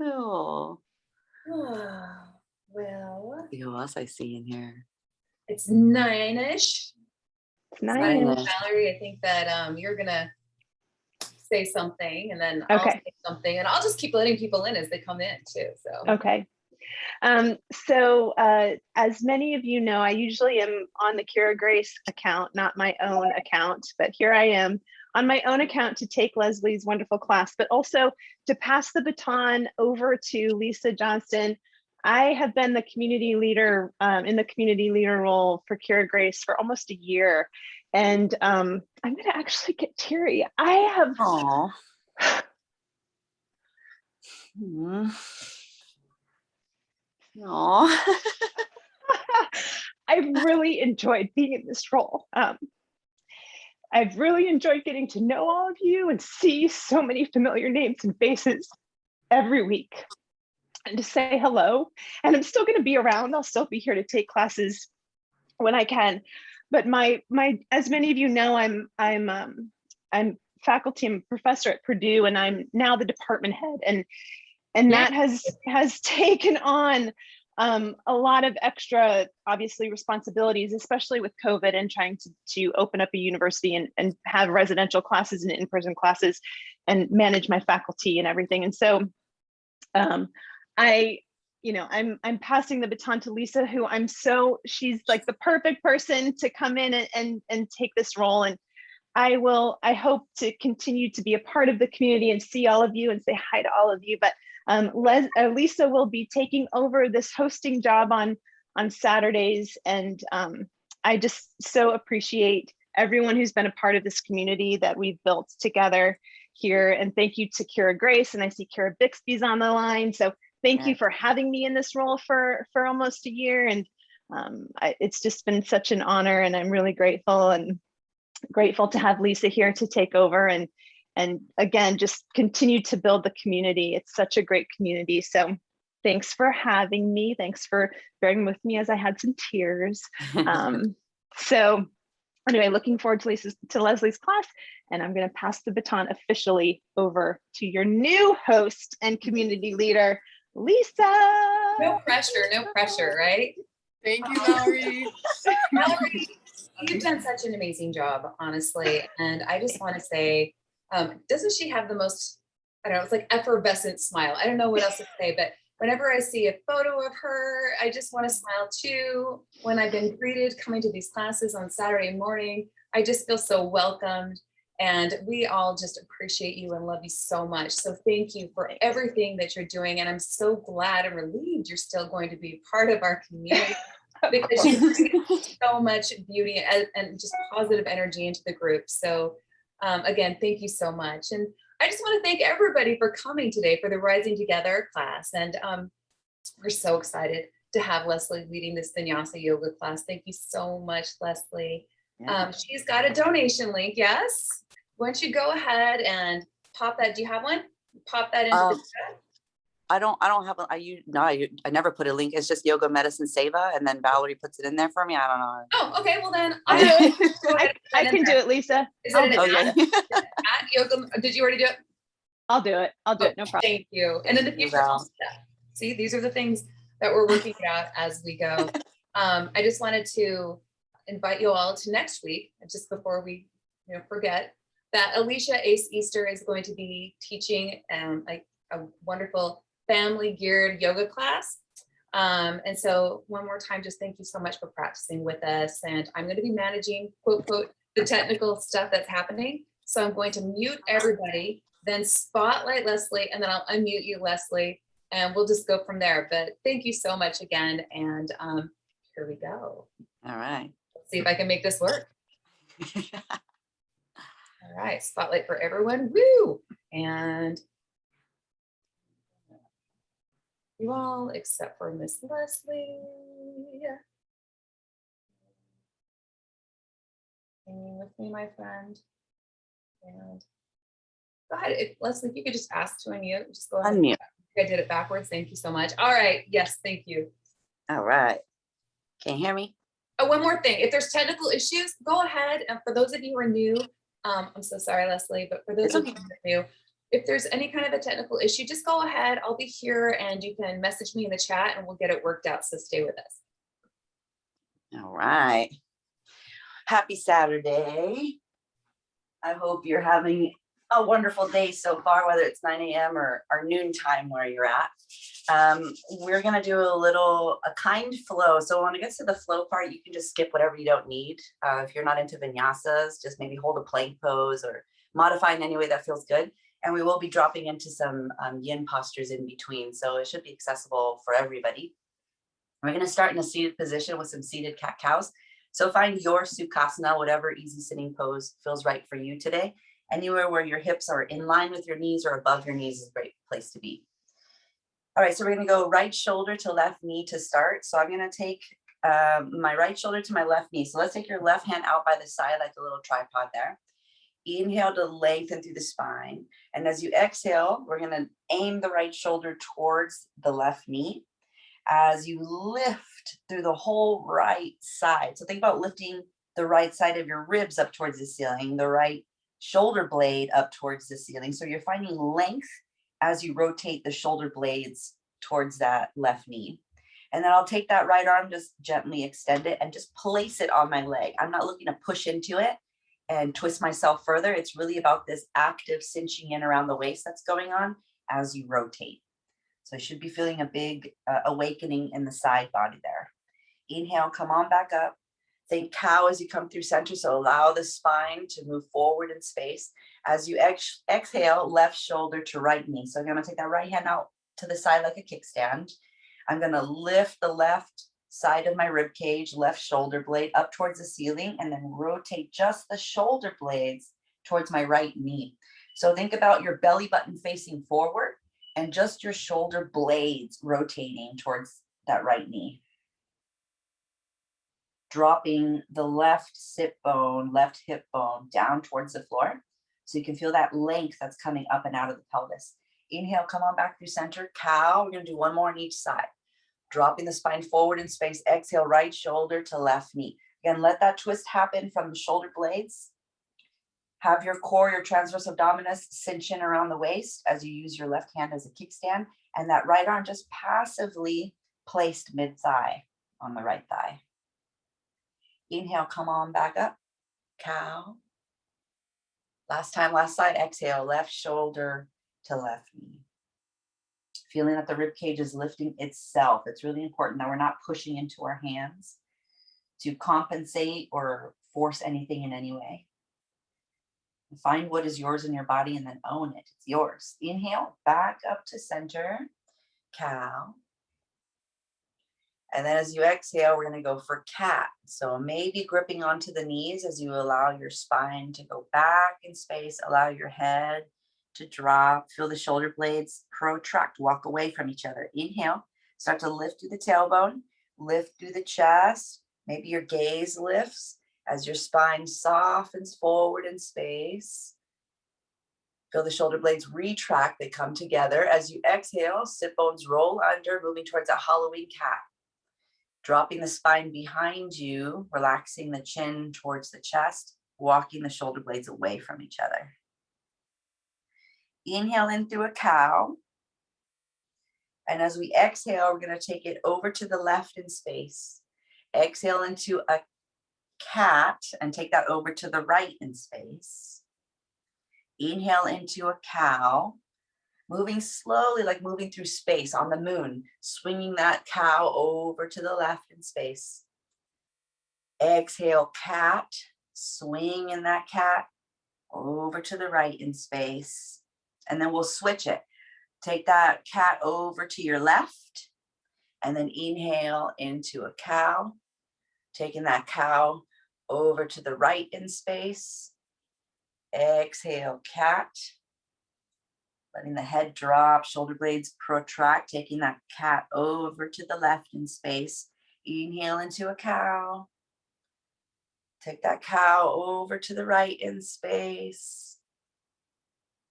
Oh. Well, See who else I see in here. it's 9-ish. It's 9-ish. Valerie, I think that you're gonna say something, and then I'll say something, and I'll just keep letting people in as they come in too. So okay. So as many of you know, I usually am on the Kira Grace account, not my own account, but here I am on my own account to take Leslie's wonderful class, but also to pass the baton over to Lisa Johnston. I have been the community leader in the community leader role for Kira Grace for almost a year. And I'm gonna actually get teary. I have I've really enjoyed being in this role. I've really enjoyed getting to know all of you and see so many familiar names and faces every week and to say hello. And I'm still going to be around. I'll still be here to take classes when I can. But my as many of you know, I'm faculty and professor at Purdue, and I'm now the department head. And that has taken on a lot of extra, obviously, responsibilities, especially with COVID and trying to open up a university and have residential classes and in-person classes and manage my faculty and everything. And so I'm passing the baton to Lisa, who she's like the perfect person to come in and take this role. And I hope to continue to be a part of the community and see all of you and say hi to all of you. But Lisa will be taking over this hosting job on Saturdays. And I just so appreciate everyone who's been a part of this community that we've built together here. And thank you to Kira Grace. And I see Kira Bixby's on the line. So thank you for having me in this role for almost a year. And it's just been such an honor, and I'm really grateful to have Lisa here to take over and again, just continue to build the community. It's such a great community. So thanks for having me. Thanks for bearing with me as I had some tears. So anyway, looking forward to Leslie's class, and I'm going to pass the baton officially over to your new host and community leader, Lisa. no pressure, right? Thank you, Valerie. Valerie, you've done such an amazing job, honestly. And I just want to say, doesn't she have the most, I don't know, it's like effervescent smile. I don't know what else to say, but whenever I see a photo of her, I just want to smile too. When I've been greeted coming to these classes on Saturday morning, I just feel so welcomed. And we all just appreciate you and love you so much. So thank you for everything that you're doing. And I'm so glad and relieved you're still going to be part of our community, because you bring so much beauty and just positive energy into the group. So again, thank you so much. And I just want to thank everybody for coming today for the Rising Together class. And we're so excited to have Leslie leading this vinyasa yoga class. Thank you so much, Leslie. She's got a donation link. Yes. Why don't you go ahead and pop that? Do you have one? Pop that into the chat. I don't have I never put a link. It's just Yoga Medicine Seva, and then Valerie puts it in there for me. I don't know. Oh, okay. Well then I can do it, Lisa. Is it at yoga? Did you already do it? I'll do it. No problem. Thank you. And in the future, see, these are the things that we're working out as we go. I just wanted to invite you all to next week, just before we forget, that Alicia Ace Easter is going to be teaching a wonderful family geared yoga class. And so one more time, just thank you so much for practicing with us. And I'm going to be managing, quote, quote, the technical stuff that's happening. So I'm going to mute everybody, then spotlight Leslie, and then I'll unmute you, Leslie, and we'll just go from there. But thank you so much again. And here we go. All right. Let's see if I can make this work. All right, spotlight for everyone. Woo! And you all, except for Miss Leslie. Hanging with me, my friend. And go ahead, Leslie, if you could just ask to unmute, just go ahead. Unmute. I did it backwards. Thank you so much. All right. Yes, thank you. All right. Can you hear me? Oh, one more thing. If there's technical issues, go ahead. And for those of you who are new, I'm so sorry, Leslie, but for those of you who are new, if there's any kind of a technical issue, just go ahead. I'll be here and you can message me in the chat and we'll get it worked out. So stay with us. All right. Happy Saturday. I hope you're having a wonderful day so far, whether it's 9 a.m. or noon time where you're at. We're going to do a kind flow. So when it gets to the flow part, you can just skip whatever you don't need. If you're not into vinyasas, just maybe hold a plank pose or modify in any way that feels good. And we will be dropping into some yin postures in between. So it should be accessible for everybody. We're going to start in a seated position with some seated cat-cows. So find your sukhasana, whatever easy sitting pose feels right for you today. Anywhere where your hips are in line with your knees or above your knees is a great place to be. All right, so we're going to go right shoulder to left knee to start. So I'm going to take my right shoulder to my left knee. So let's take your left hand out by the side like a little tripod there. Inhale to lengthen through the spine. And as you exhale, we're going to aim the right shoulder towards the left knee as you lift through the whole right side. So think about lifting the right side of your ribs up towards the ceiling, the right shoulder blade up towards the ceiling. So you're finding length as you rotate the shoulder blades towards that left knee. And then I'll take that right arm, just gently extend it and just place it on my leg. I'm not looking to push into it and twist myself further. It's really about this active cinching in around the waist that's going on as you rotate. So you should be feeling a big awakening in the side body there. Inhale, come on back up. Think cow as you come through center. So allow the spine to move forward in space. As you exhale, left shoulder to right knee. So I'm going to take that right hand out to the side like a kickstand. I'm going to lift the left side of my rib cage, left shoulder blade up towards the ceiling, and then rotate just the shoulder blades towards my right knee. So think about your belly button facing forward and just your shoulder blades rotating towards that right knee. Dropping the left sit bone, left hip bone down towards the floor. So you can feel that length that's coming up and out of the pelvis. Inhale, come on back through center, cow. We're going to do one more on each side. Dropping the spine forward in space. Exhale, right shoulder to left knee. Again, let that twist happen from the shoulder blades. Have your core, your transverse abdominis cinch in around the waist as you use your left hand as a kickstand. And that right arm just passively placed mid-thigh on the right thigh. Inhale, come on back up, cow. Last time, last side, exhale, left shoulder to left knee. Feeling that the rib cage is lifting itself. It's really important that we're not pushing into our hands to compensate or force anything in any way. Find what is yours in your body and then own it. It's yours. Inhale, back up to center, cow. And then as you exhale, we're going to go for cat. So maybe gripping onto the knees as you allow your spine to go back in space, allow your head to drop, feel the shoulder blades protract, walk away from each other. Inhale, start to lift through the tailbone, lift through the chest. Maybe your gaze lifts as your spine softens forward in space. Feel the shoulder blades retract, they come together. As you exhale, sit bones roll under, moving towards a Halloween cat. Dropping the spine behind you, relaxing the chin towards the chest, walking the shoulder blades away from each other. Inhale in through a cow. And as we exhale, we're going to take it over to the left in space. Exhale into a cat and take that over to the right in space. Inhale into a cow. Moving slowly, like moving through space on the moon, swinging that cow over to the left in space. Exhale, cat, swing in that cat over to the right in space. And then we'll switch it. Take that cat over to your left, and then inhale into a cow, taking that cow over to the right in space. Exhale, cat. Letting the head drop, shoulder blades protract, taking that cat over to the left in space. Inhale into a cow. Take that cow over to the right in space.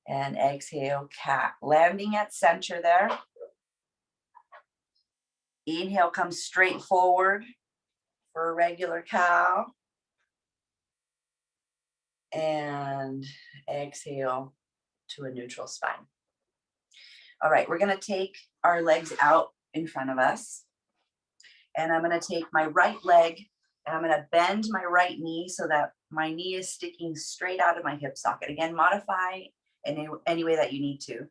And exhale, cat. Landing at center there. Inhale, come straight forward for a regular cow. And exhale, to a neutral spine. All right, we're gonna take our legs out in front of us. And I'm gonna take my right leg and I'm gonna bend my right knee so that my knee is sticking straight out of my hip socket. Again, modify in any way that you need to.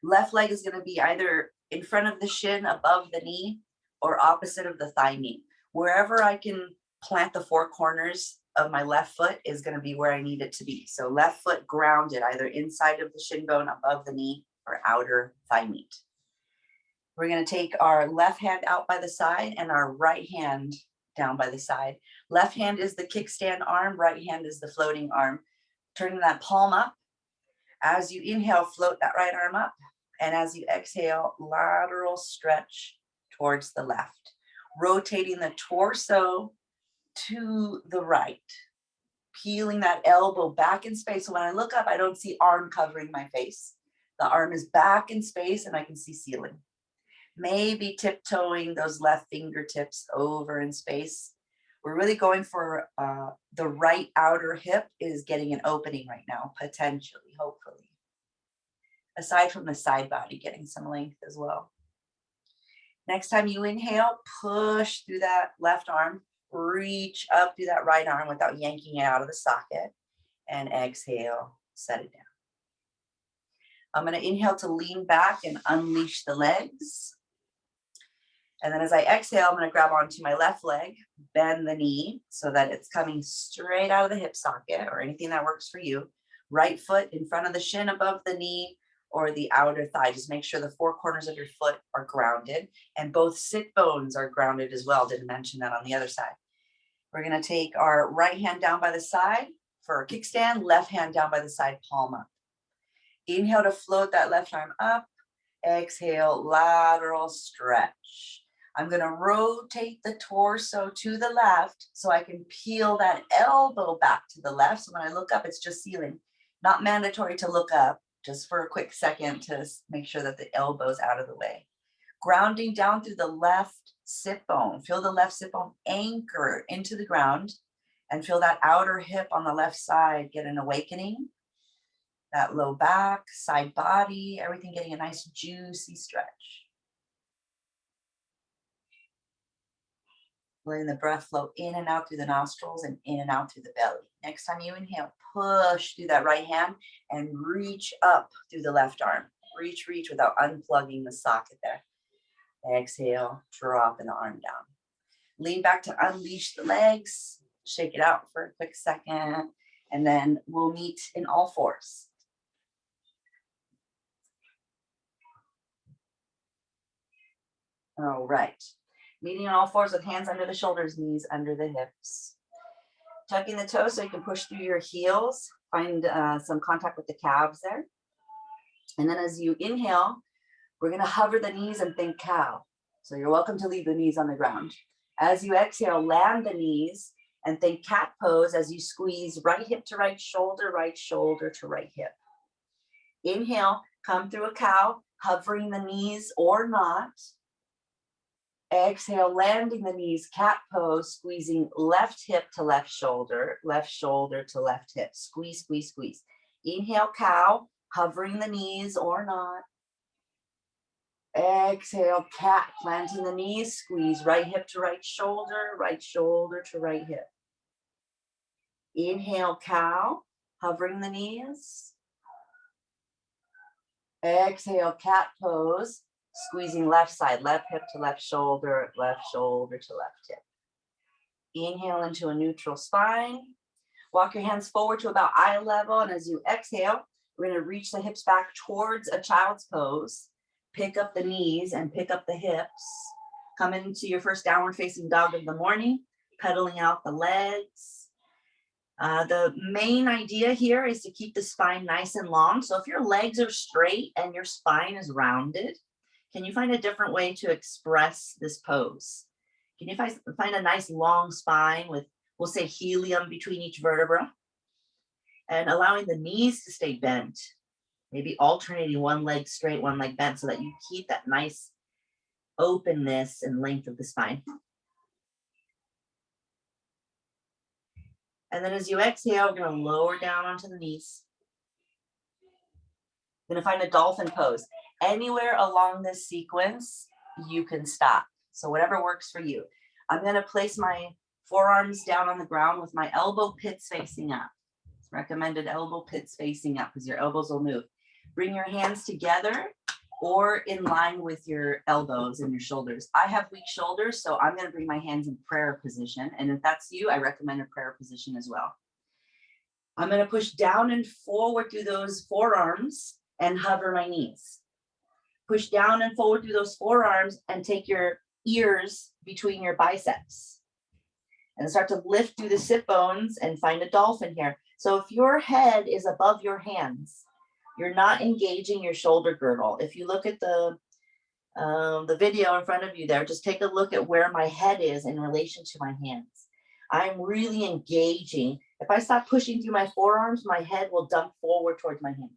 Left leg is gonna be either in front of the shin, above the knee, or opposite of the thigh knee. Wherever I can plant the four corners of my left foot is gonna be where I need it to be. So left foot grounded, either inside of the shin bone, above the knee, or outer thigh meat. We're gonna take our left hand out by the side and our right hand down by the side. Left hand is the kickstand arm, right hand is the floating arm. Turning that palm up. As you inhale, float that right arm up. And as you exhale, lateral stretch towards the left. Rotating the torso to the right. Peeling that elbow back in space. So when I look up, I don't see arm covering my face. The arm is back in space and I can see ceiling. Maybe tiptoeing those left fingertips over in space. We're really going for the right outer hip is getting an opening right now, potentially, hopefully. Aside from the side body getting some length as well. Next time you inhale, push through that left arm, reach up through that right arm without yanking it out of the socket, and exhale, set it down. I'm gonna inhale to lean back and unleash the legs. And then as I exhale, I'm gonna grab onto my left leg, bend the knee so that it's coming straight out of the hip socket or anything that works for you. Right foot in front of the shin above the knee or the outer thigh. Just make sure the four corners of your foot are grounded and both sit bones are grounded as well. Didn't mention that on the other side. We're gonna take our right hand down by the side for a kickstand, left hand down by the side, palm up. Inhale to float that left arm up. Exhale, lateral stretch. I'm gonna rotate the torso to the left so I can peel that elbow back to the left. So when I look up, it's just ceiling. Not mandatory to look up, just for a quick second to make sure that the elbow's out of the way. Grounding down through the left sit bone. Feel the left sit bone anchor into the ground and feel that outer hip on the left side get an awakening. That low back, side body, everything getting a nice juicy stretch. Letting the breath flow in and out through the nostrils and in and out through the belly. Next time you inhale, push through that right hand and reach up through the left arm. Reach without unplugging the socket there. Exhale, dropping the arm down. Lean back to unleash the legs. Shake it out for a quick second. And then we'll meet in all fours. All right. Meeting on all fours with hands under the shoulders, knees under the hips. Tucking the toes so you can push through your heels. Find some contact with the calves there. And then as you inhale, we're going to hover the knees and think cow. So you're welcome to leave the knees on the ground. As you exhale, land the knees and think cat pose as you squeeze right hip to right shoulder to right hip. Inhale, come through a cow, hovering the knees or not. Exhale, landing the knees, cat pose, squeezing left hip to left shoulder to left hip. Squeeze, squeeze, squeeze. Inhale, cow, hovering the knees or not. Exhale, cat, planting the knees, squeeze right hip to right shoulder to right hip. Inhale, cow, hovering the knees. Exhale, cat pose. Squeezing left side, left hip to left shoulder to left hip. Inhale into a neutral spine. Walk your hands forward to about eye level. And as you exhale, we're going to reach the hips back towards a child's pose. Pick up the knees and pick up the hips. Come into your first downward facing dog of the morning, pedaling out the legs. The main idea here is to keep the spine nice and long. So if your legs are straight and your spine is rounded, can you find a different way to express this pose? Can you find a nice long spine with, we'll say, helium between each vertebra? And allowing the knees to stay bent. Maybe alternating one leg straight, one leg bent so that you keep that nice openness and length of the spine. And then as you exhale, we're going to lower down onto the knees. Gonna find a dolphin pose. Anywhere along this sequence, you can stop. So whatever works for you. I'm gonna place my forearms down on the ground with my elbow pits facing up. It's recommended elbow pits facing up because your elbows will move. Bring your hands together or in line with your elbows and your shoulders. I have weak shoulders, so I'm gonna bring my hands in prayer position. And if that's you, I recommend a prayer position as well. I'm gonna push down and forward through those forearms and hover my knees. Push down and forward through those forearms and take your ears between your biceps. And start to lift through the sit bones and find a dolphin here. So if your head is above your hands, you're not engaging your shoulder girdle. If you look at the video in front of you there, just take a look at where my head is in relation to my hands. I'm really engaging. If I stop pushing through my forearms, my head will dump forward towards my hands.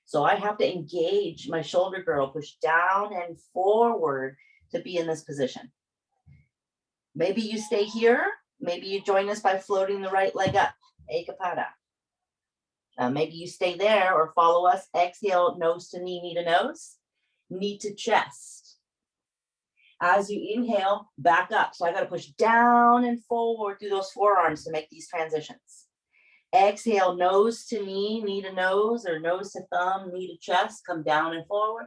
So I have to engage my shoulder girdle, push down and forward to be in this position. Maybe you stay here. Maybe you join us by floating the right leg up, Ekapada. Maybe you stay there or follow us. Exhale, nose to knee to nose, knee to chest. As you inhale, back up. So I got to push down and forward through those forearms to make these transitions. Exhale, nose to knee to nose, or nose to thumb, knee to chest. Come down and forward.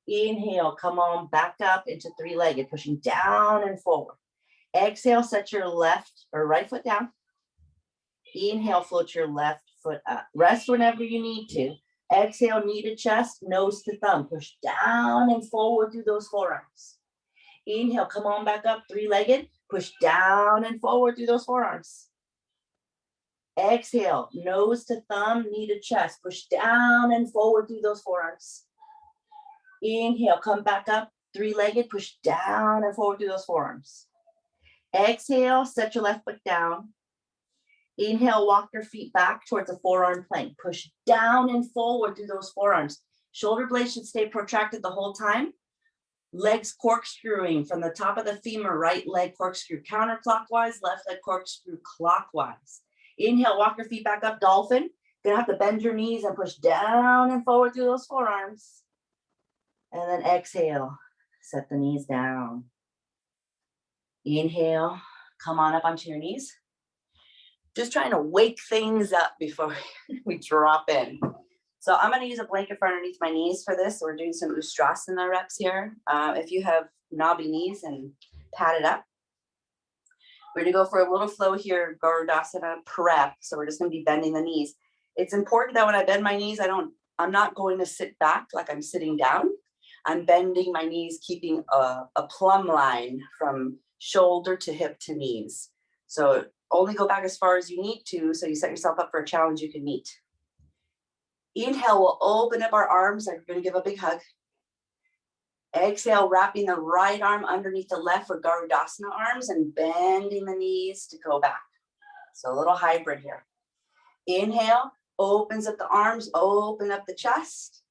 Inhale, come on back up into three-legged, pushing down and forward. Exhale, set your left or right foot down. Inhale, float your left foot up. Rest whenever you need to. Exhale, knee to chest, nose to thumb. Push down and forward through those forearms. Inhale, come on back up, three-legged. Push down and forward through those forearms. Exhale, nose to thumb, knee to chest. Push down and forward through those forearms. Inhale, come back up, three-legged. Push down and forward through those forearms. Exhale, set your left foot down. Inhale, walk your feet back towards a forearm plank. Push down and forward through those forearms. Shoulder blades should stay protracted the whole time. Legs corkscrewing from the top of the femur, right leg corkscrew counterclockwise, left leg corkscrew clockwise. Inhale, walk your feet back up, dolphin. Gonna have to bend your knees and push down and forward through those forearms. And then exhale, set the knees down. Inhale, come on up onto your knees. Just trying to wake things up before we drop in. So I'm going to use a blanket for underneath my knees for this. We're doing some Ustrasana reps here. If you have knobby knees and pad it up. We're going to go for a little flow here, Garudasana prep. So we're just going to be bending the knees. It's important that when I bend my knees, I'm not going to sit back like I'm sitting down. I'm bending my knees, keeping a plumb line from shoulder to hip to knees. So only go back as far as you need to, so you set yourself up for a challenge you can meet. Inhale, we'll open up our arms. I'm going to give a big hug. Exhale, wrapping the right arm underneath the left for Garudasana arms and bending the knees to go back. So a little hybrid here. Inhale, opens up the arms, open up the chest.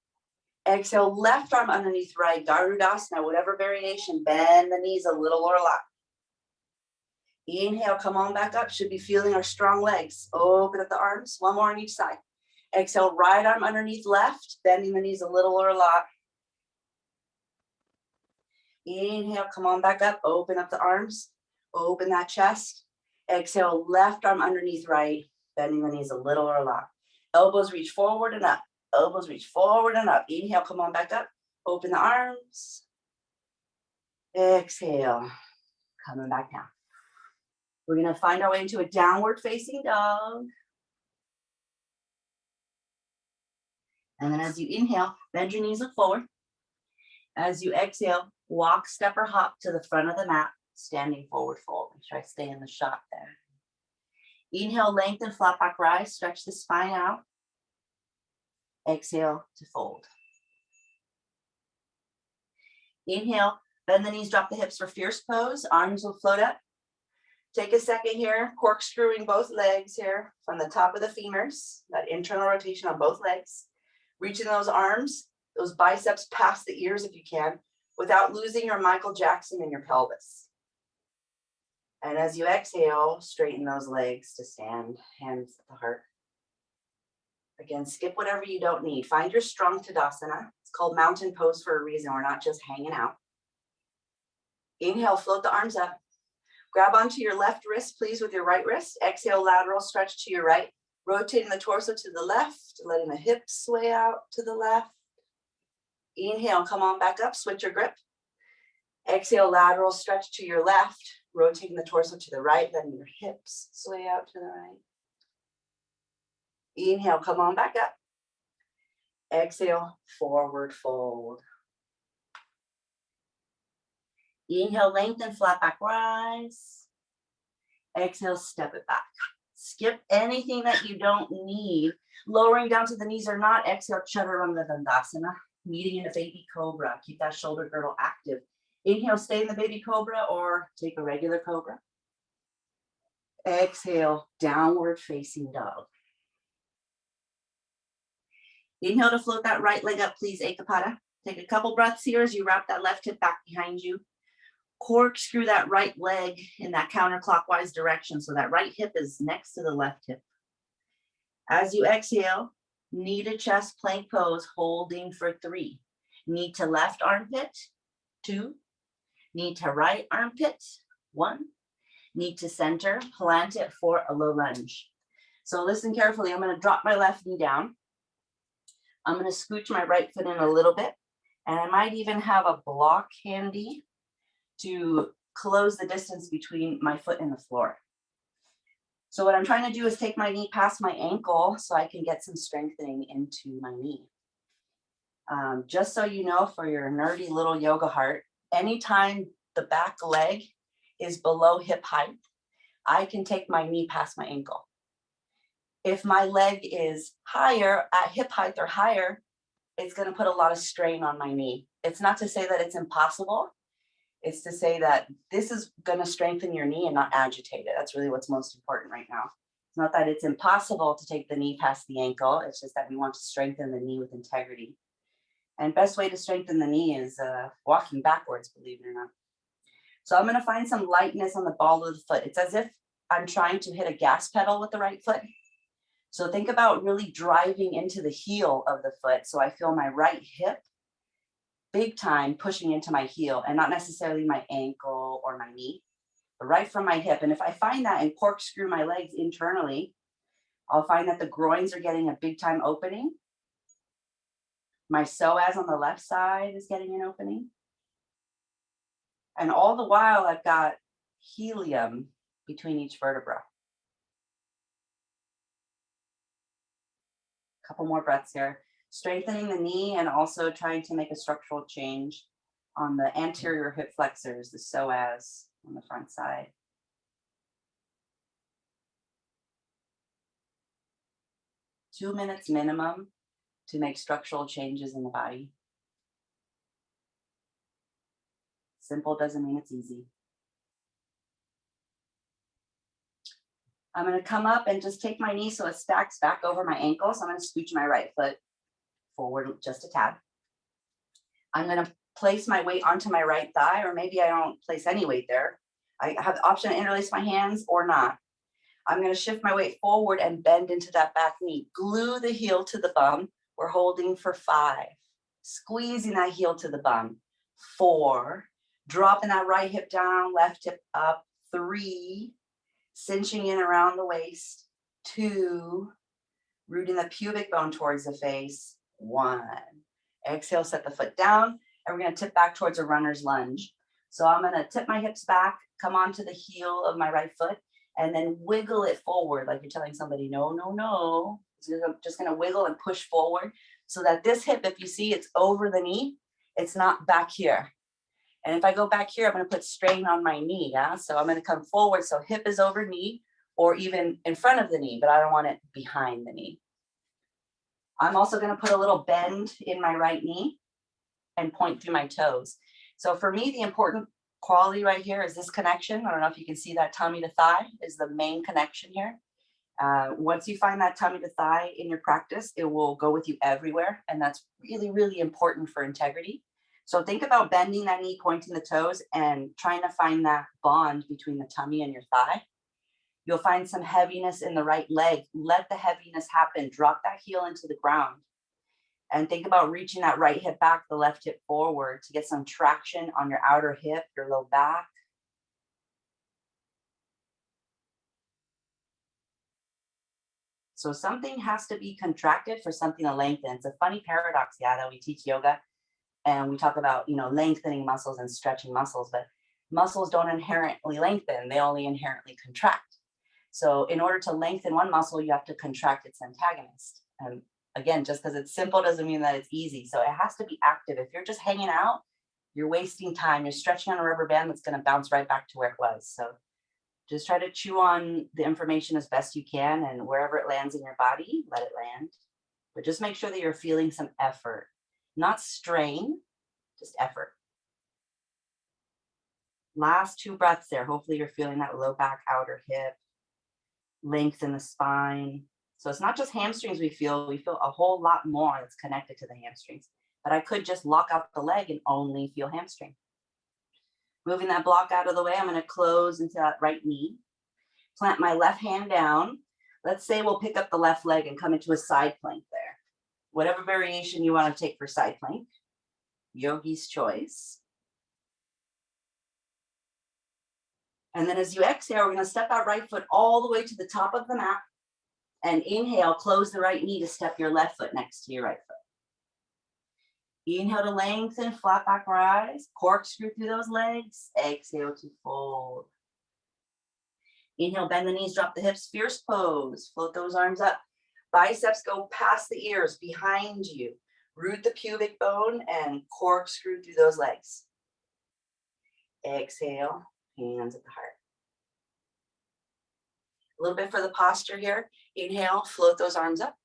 Exhale, left arm underneath right, Garudasana, whatever variation, bend the knees a little or a lot. Inhale, come on back up. Should be feeling our strong legs. Open up the arms, one more on each side. Exhale, right arm underneath left, bending the knees a little or a lot. Inhale, come on back up. Open up the arms, open that chest. Exhale, left arm underneath right, bending the knees a little or a lot. Elbows reach forward and up. Elbows reach forward and up. Inhale, come on back up. Open the arms. Exhale, coming back down. We're going to find our way into a downward facing dog. And then as you inhale, bend your knees, look forward. As you exhale, walk, step, or hop to the front of the mat, standing forward fold. Make sure I stay in the shot there. Inhale, lengthen, flat back rise, stretch the spine out. Exhale to fold. Inhale, bend the knees, drop the hips for fierce pose. Arms will float up. Take a second here, corkscrewing both legs here from the top of the femurs, that internal rotation on both legs. Reaching those arms, those biceps past the ears if you can, without losing your Michael Jackson in your pelvis. And as you exhale, straighten those legs to stand, hands at the heart. Again, skip whatever you don't need. Find your strong Tadasana. It's called mountain pose for a reason. We're not just hanging out. Inhale, float the arms up. Grab onto your left wrist, please, with your right wrist. Exhale, lateral stretch to your right. Rotating the torso to the left, letting the hips sway out to the left. Inhale, come on back up, switch your grip. Exhale, lateral stretch to your left, rotating the torso to the right, letting your hips sway out to the right. Inhale, come on back up. Exhale, forward fold. Inhale, lengthen, flat back rise. Exhale, step it back. Skip anything that you don't need. Lowering down to the knees or not. Exhale, Chaturanga Dandasana. Meeting in a baby cobra. Keep that shoulder girdle active. Inhale, stay in the baby cobra or take a regular cobra. Exhale, downward facing dog. Inhale to float that right leg up, please, Ekapada. Take a couple breaths here as you wrap that left hip back behind you. Corkscrew that right leg in that counterclockwise direction so that right hip is next to the left hip. As you exhale, knee to chest plank pose, holding for 3. Knee to left armpit, 2. Knee to right armpit, 1. Knee to center, plant it for a low lunge. So listen carefully. I'm going to drop my left knee down. I'm going to scooch my right foot in a little bit. And I might even have a block handy to close the distance between my foot and the floor. So what I'm trying to do is take my knee past my ankle so I can get some strengthening into my knee. Just so you know, for your nerdy little yoga heart, anytime the back leg is below hip height, I can take my knee past my ankle. If my leg is higher, at hip height or higher, it's going to put a lot of strain on my knee. It's not to say that it's impossible. It's to say that this is going to strengthen your knee and not agitate it. That's really what's most important right now. It's not that it's impossible to take the knee past the ankle. It's just that we want to strengthen the knee with integrity. And best way to strengthen the knee is walking backwards, believe it or not. So I'm going to find some lightness on the ball of the foot. It's as if I'm trying to hit a gas pedal with the right foot. So think about really driving into the heel of the foot. So I feel my right hip big time pushing into my heel and not necessarily my ankle or my knee, but right from my hip. And if I find that and corkscrew my legs internally, I'll find that the groins are getting a big time opening. My psoas on the left side is getting an opening. And all the while I've got helium between each vertebra. Couple more breaths here. Strengthening the knee and also trying to make a structural change on the anterior hip flexors, the psoas on the front side. Two minutes minimum to make structural changes in the body. Simple doesn't mean it's easy. I'm going to come up and just take my knee so it stacks back over my ankle. So I'm going to scooch my right foot forward just a tad. I'm going to place my weight onto my right thigh, or maybe I don't place any weight there. I have the option to interlace my hands or not. I'm going to shift my weight forward and bend into that back knee. Glue the heel to the bum. We're holding for 5. Squeezing that heel to the bum. 4. Dropping that right hip down, left hip up. 3. Cinching in around the waist. 2. Rooting the pubic bone towards the face. 1. Exhale, set the foot down, and we're going to tip back towards a runner's lunge. So I'm going to tip my hips back, come onto the heel of my right foot, and then wiggle it forward like you're telling somebody, no, no, no. So I'm just going to wiggle and push forward so that this hip, if you see, it's over the knee. It's not back here. And if I go back here, I'm going to put strain on my knee. Yeah. So I'm going to come forward. So hip is over knee or even in front of the knee, but I don't want it behind the knee. I'm also going to put a little bend in my right knee and point through my toes. So for me, the important quality right here is this connection. I don't know if you can see that tummy to thigh is the main connection here. Once you find that tummy to thigh in your practice, it will go with you everywhere. And that's really, really important for integrity. So think about bending that knee, pointing the toes, and trying to find that bond between the tummy and your thigh. You'll find some heaviness in the right leg. Let the heaviness happen. Drop that heel into the ground. And think about reaching that right hip back, the left hip forward to get some traction on your outer hip, your low back. So something has to be contracted for something to lengthen. It's a funny paradox, yeah, that we teach yoga and we talk about, lengthening muscles and stretching muscles, but muscles don't inherently lengthen. They only inherently contract. So in order to lengthen one muscle, you have to contract its antagonist. And again, just because it's simple doesn't mean that it's easy. So it has to be active. If you're just hanging out, you're wasting time. You're stretching on a rubber band that's going to bounce right back to where it was. So just try to chew on the information as best you can, and wherever it lands in your body, let it land. But just make sure that you're feeling some effort, not strain, just effort. Last 2 breaths there. Hopefully you're feeling that low back, outer hip, length in the spine. So it's not just hamstrings we feel a whole lot more that's connected to the hamstrings. But I could just lock out the leg and only feel hamstring. Moving that block out of the way, I'm going to close into that right knee. Plant my left hand down. Let's say we'll pick up the left leg and come into a side plank there. Whatever variation you want to take for side plank. Yogi's choice. And then as you exhale, we're going to step that right foot all the way to the top of the mat. And inhale, close the right knee to step your left foot next to your right foot. Inhale to lengthen, flat back rise, corkscrew through those legs. Exhale to fold. Inhale, bend the knees, drop the hips, fierce pose. Float those arms up. Biceps go past the ears, behind you. Root the pubic bone and corkscrew through those legs. Exhale, hands at the heart. A little bit for the posture here. Inhale, float those arms up.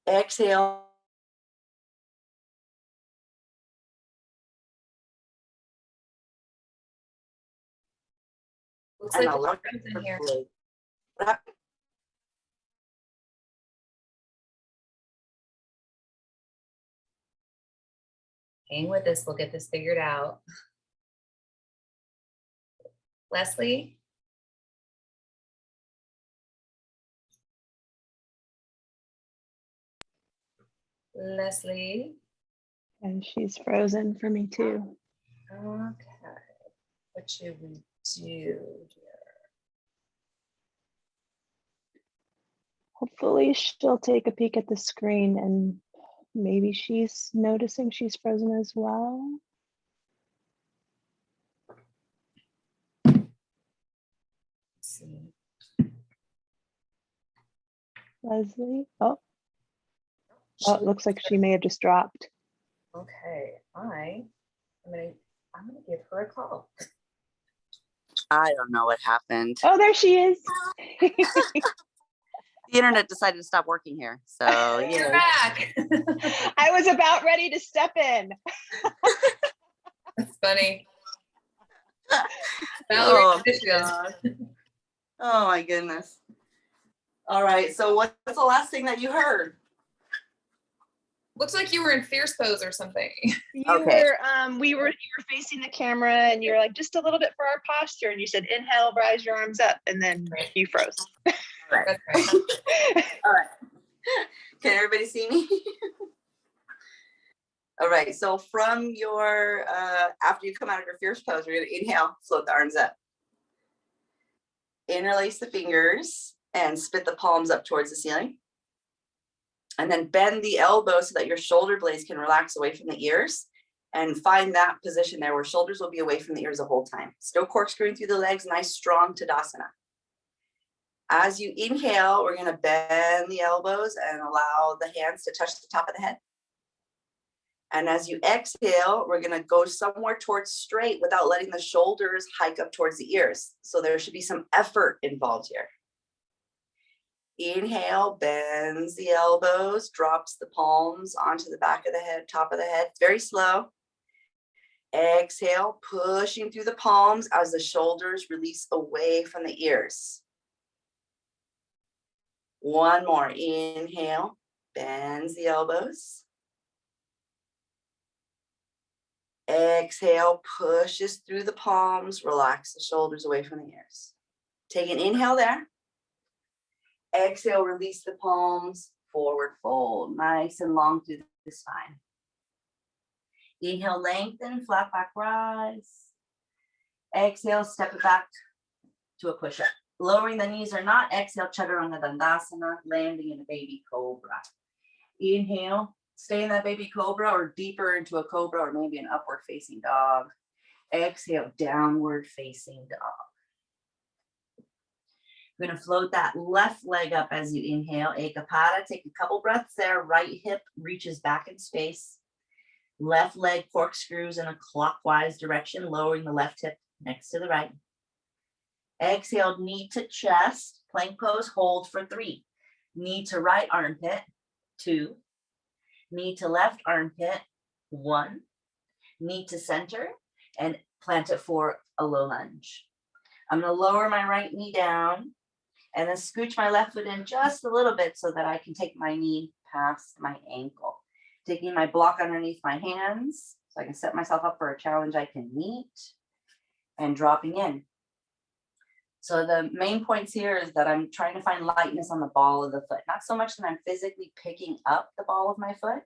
Exhale. Looks And like I'll there's look friends in here. carefully. What happened? Hang with us, we'll get this figured out. Leslie? Leslie? And she's frozen for me too. Okay, what should we do here? Hopefully she'll take a peek at the screen and maybe she's noticing she's frozen as well. Let's see. Leslie. Oh, it looks like she may have just dropped. Okay, I'm gonna give her a call. I don't know what happened. Oh, there she is. The internet decided to stop working here. So You're yeah. back. I was about ready to step in. That's funny. Valerie, Oh, this is- God. Oh my goodness. All right. So what's the last thing that you heard? Looks like you were in fierce pose or something. Okay. You were facing the camera and you're like, just a little bit for our posture. And you said, inhale, rise your arms up. And then you froze. All right. That's right. All right. Can everybody see me? All right. So from your, after you come out of your fierce pose, we're going to inhale, float the arms up. Interlace the fingers and spit the palms up towards the ceiling. And then bend the elbows so that your shoulder blades can relax away from the ears, and find that position there where shoulders will be away from the ears the whole time. Still corkscrewing through the legs, nice strong Tadasana. As you inhale, we're going to bend the elbows and allow the hands to touch the top of the head. And as you exhale, we're going to go somewhere towards straight without letting the shoulders hike up towards the ears. So there should be some effort involved here. Inhale, bends the elbows, drops the palms onto the back of the head, top of the head, very slow. Exhale, pushing through the palms as the shoulders release away from the ears. One more. Inhale, bends the elbows. Exhale, pushes through the palms, relax the shoulders away from the ears. Take an inhale there. Exhale, release the palms, forward fold, nice and long through the spine. Inhale, lengthen, flat back rise. Exhale, step it back to a push-up. Lowering the knees or not, exhale, Chaturanga Dandasana, landing in a baby cobra. Inhale, stay in that baby cobra or deeper into a cobra or maybe an upward facing dog. Exhale, downward facing dog. We're going to float that left leg up as you inhale, Ekapada. Take a couple breaths there. Right hip reaches back in space. Left leg corkscrews in a clockwise direction, lowering the left hip next to the right. Exhale, knee to chest, plank pose, hold for 3. Knee to right armpit, 2. Knee to left armpit, 1. Knee to center, and plant it for a low lunge. I'm going to lower my right knee down and then scooch my left foot in just a little bit so that I can take my knee past my ankle. Taking my block underneath my hands so I can set myself up for a challenge I can meet, and dropping in. So the main points here is that I'm trying to find lightness on the ball of the foot. Not so much that I'm physically picking up the ball of my foot,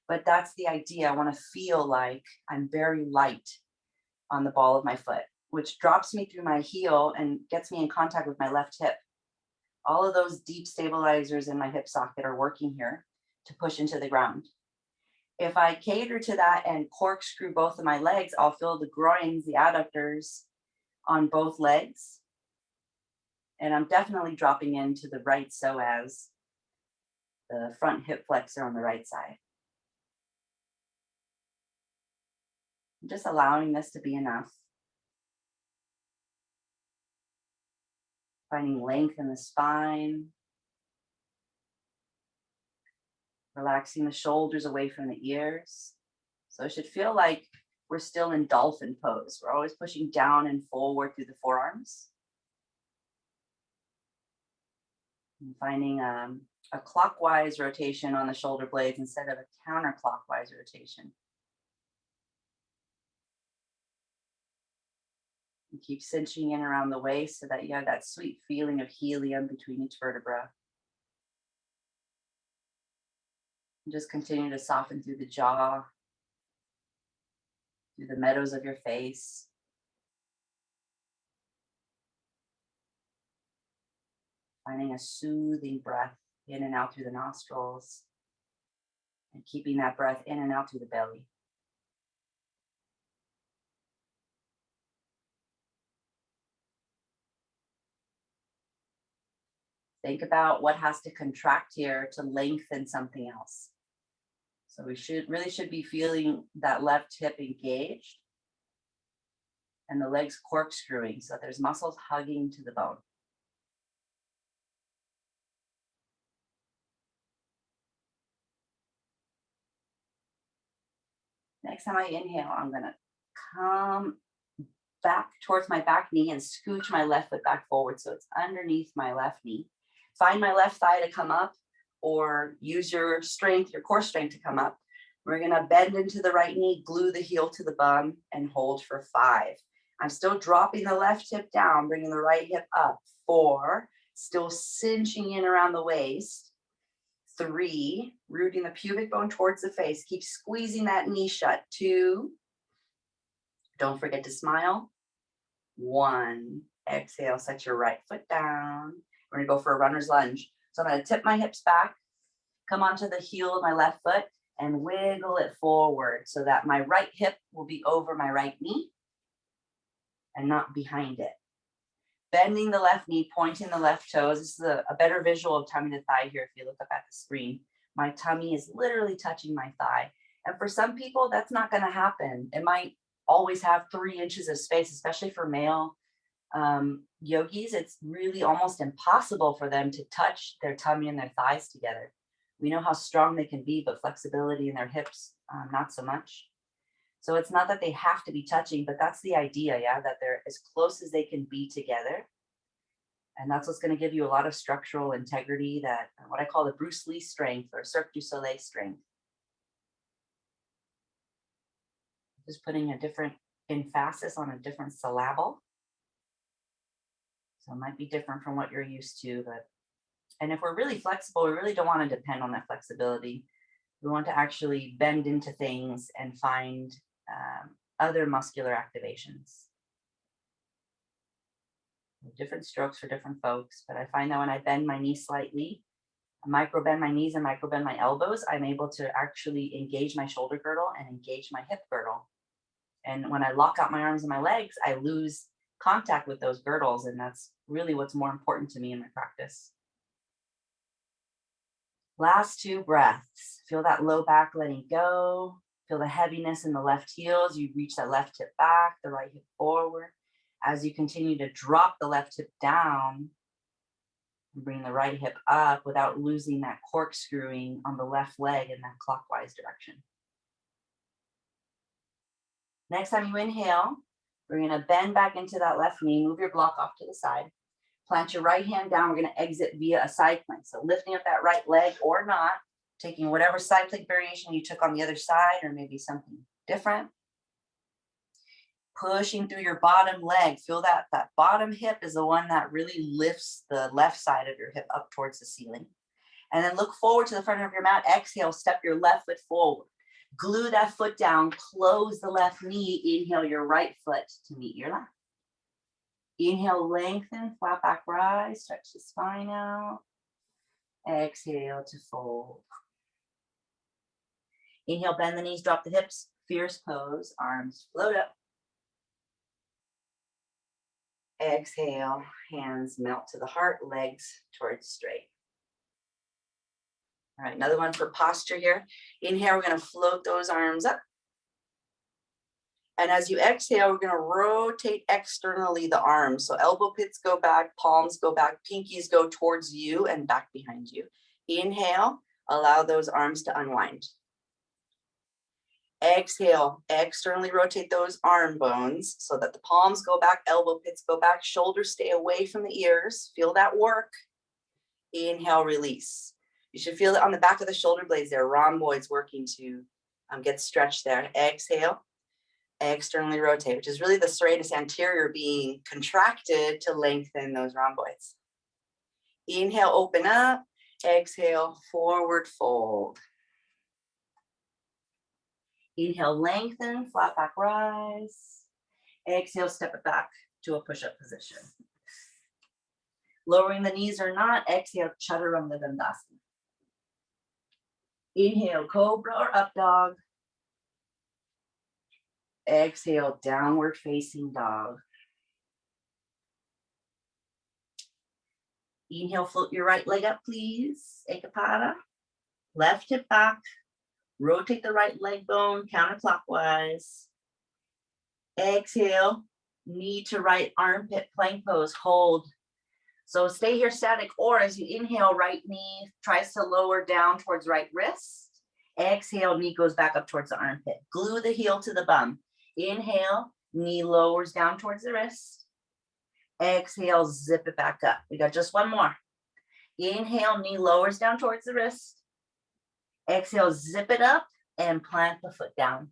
but that's the idea. I want to feel like I'm very light on the ball of my foot, which drops me through my heel and gets me in contact with my left hip. All of those deep stabilizers in my hip socket are working here to push into the ground. If I cater to that and corkscrew both of my legs, I'll feel the groins, the adductors on both legs. And I'm definitely dropping into the right psoas, the front hip flexor on the right side. I'm just allowing this to be enough. Finding length in the spine. Relaxing the shoulders away from the ears. So it should feel like we're still in dolphin pose. We're always pushing down and forward through the forearms. And finding a clockwise rotation on the shoulder blades instead of a counterclockwise rotation. And keep cinching in around the waist so that you have that sweet feeling of helium between each vertebra. And just continue to soften through the jaw, through the meadows of your face. Finding a soothing breath in and out through the nostrils, and keeping that breath in and out through the belly. Think about what has to contract here to lengthen something else. So we should be feeling that left hip engaged and the legs corkscrewing. So there's muscles hugging to the bone. Next time I inhale, I'm going to come back towards my back knee and scooch my left foot back forward so it's underneath my left knee. Find my left thigh to come up, or use your strength, your core strength to come up. We're going to bend into the right knee, glue the heel to the bum, and hold for 5. I'm still dropping the left hip down, bringing the right hip up. 4, still cinching in around the waist. 3, rooting the pubic bone towards the face. Keep squeezing that knee shut. 2, don't forget to smile. 1, exhale, set your right foot down. We're going to go for a runner's lunge. So I'm going to tip my hips back, come onto the heel of my left foot, and wiggle it forward so that my right hip will be over my right knee and not behind it. Bending the left knee, pointing the left toes. This is a better visual of tummy to thigh here if you look up at the screen. My tummy is literally touching my thigh. And for some people, that's not going to happen. It might always have 3 inches of space, especially for male yogis. It's really almost impossible for them to touch their tummy and their thighs together. We know how strong they can be, but flexibility in their hips, not so much. So it's not that they have to be touching, but that's the idea, yeah, that they're as close as they can be together. And that's what's going to give you a lot of structural integrity, that what I call the Bruce Lee strength or Cirque du Soleil strength. Just putting a different emphasis on a different syllable. So it might be different from what you're used to, but, and if we're really flexible, we really don't want to depend on that flexibility. We want to actually bend into things and find other muscular activations. Different strokes for different folks, but I find that when I bend my knee slightly, micro bend my knees and micro bend my elbows, I'm able to actually engage my shoulder girdle and engage my hip girdle. And when I lock out my arms and my legs, I lose contact with those girdles, and that's really what's more important to me in my practice. Last 2 breaths. Feel that low back letting go. Feel the heaviness in the left heels. You reach that left hip back, the right hip forward. As you continue to drop the left hip down, bring the right hip up without losing that corkscrewing on the left leg in that clockwise direction. Next time you inhale, we're going to bend back into that left knee, move your block off to the side, plant your right hand down. We're going to exit via a side plank. So lifting up that right leg or not, taking whatever side plank variation you took on the other side, or maybe something different. Pushing through your bottom leg. Feel that bottom hip is the one that really lifts the left side of your hip up towards the ceiling. And then look forward to the front of your mat. Exhale, step your left foot forward. Glue that foot down, close the left knee. Inhale your right foot to meet your left. Inhale, lengthen, flat back rise, stretch the spine out. Exhale to fold. Inhale, bend the knees, drop the hips, fierce pose, arms float up. Exhale, hands melt to the heart, legs towards straight. All right, another one for posture here. Inhale, we're going to float those arms up. And as you exhale, we're going to rotate externally the arms. So elbow pits go back, palms go back, pinkies go towards you and back behind you. Inhale, allow those arms to unwind. Exhale, externally rotate those arm bones so that the palms go back, elbow pits go back, shoulders stay away from the ears. Feel that work. Inhale, release. You should feel it on the back of the shoulder blades there, rhomboids working to get stretched there. Exhale, externally rotate, which is really the serratus anterior being contracted to lengthen those rhomboids. Inhale, open up. Exhale, forward fold. Inhale, lengthen, flat back rise. Exhale, step it back to a push-up position. Lowering the knees or not, exhale, chaturanga dandasana. Inhale, cobra or up dog. Exhale, downward facing dog. Inhale, float your right leg up, please. Ekapada. Left hip back. Rotate the right leg bone counterclockwise. Exhale, knee to right armpit plank pose, hold. So stay here static, or as you inhale, right knee tries to lower down towards right wrist. Exhale, knee goes back up towards the armpit. Glue the heel to the bum. Inhale, knee lowers down towards the wrist. Exhale, zip it back up. We got just one more. Inhale, knee lowers down towards the wrist. Exhale, zip it up and plant the foot down.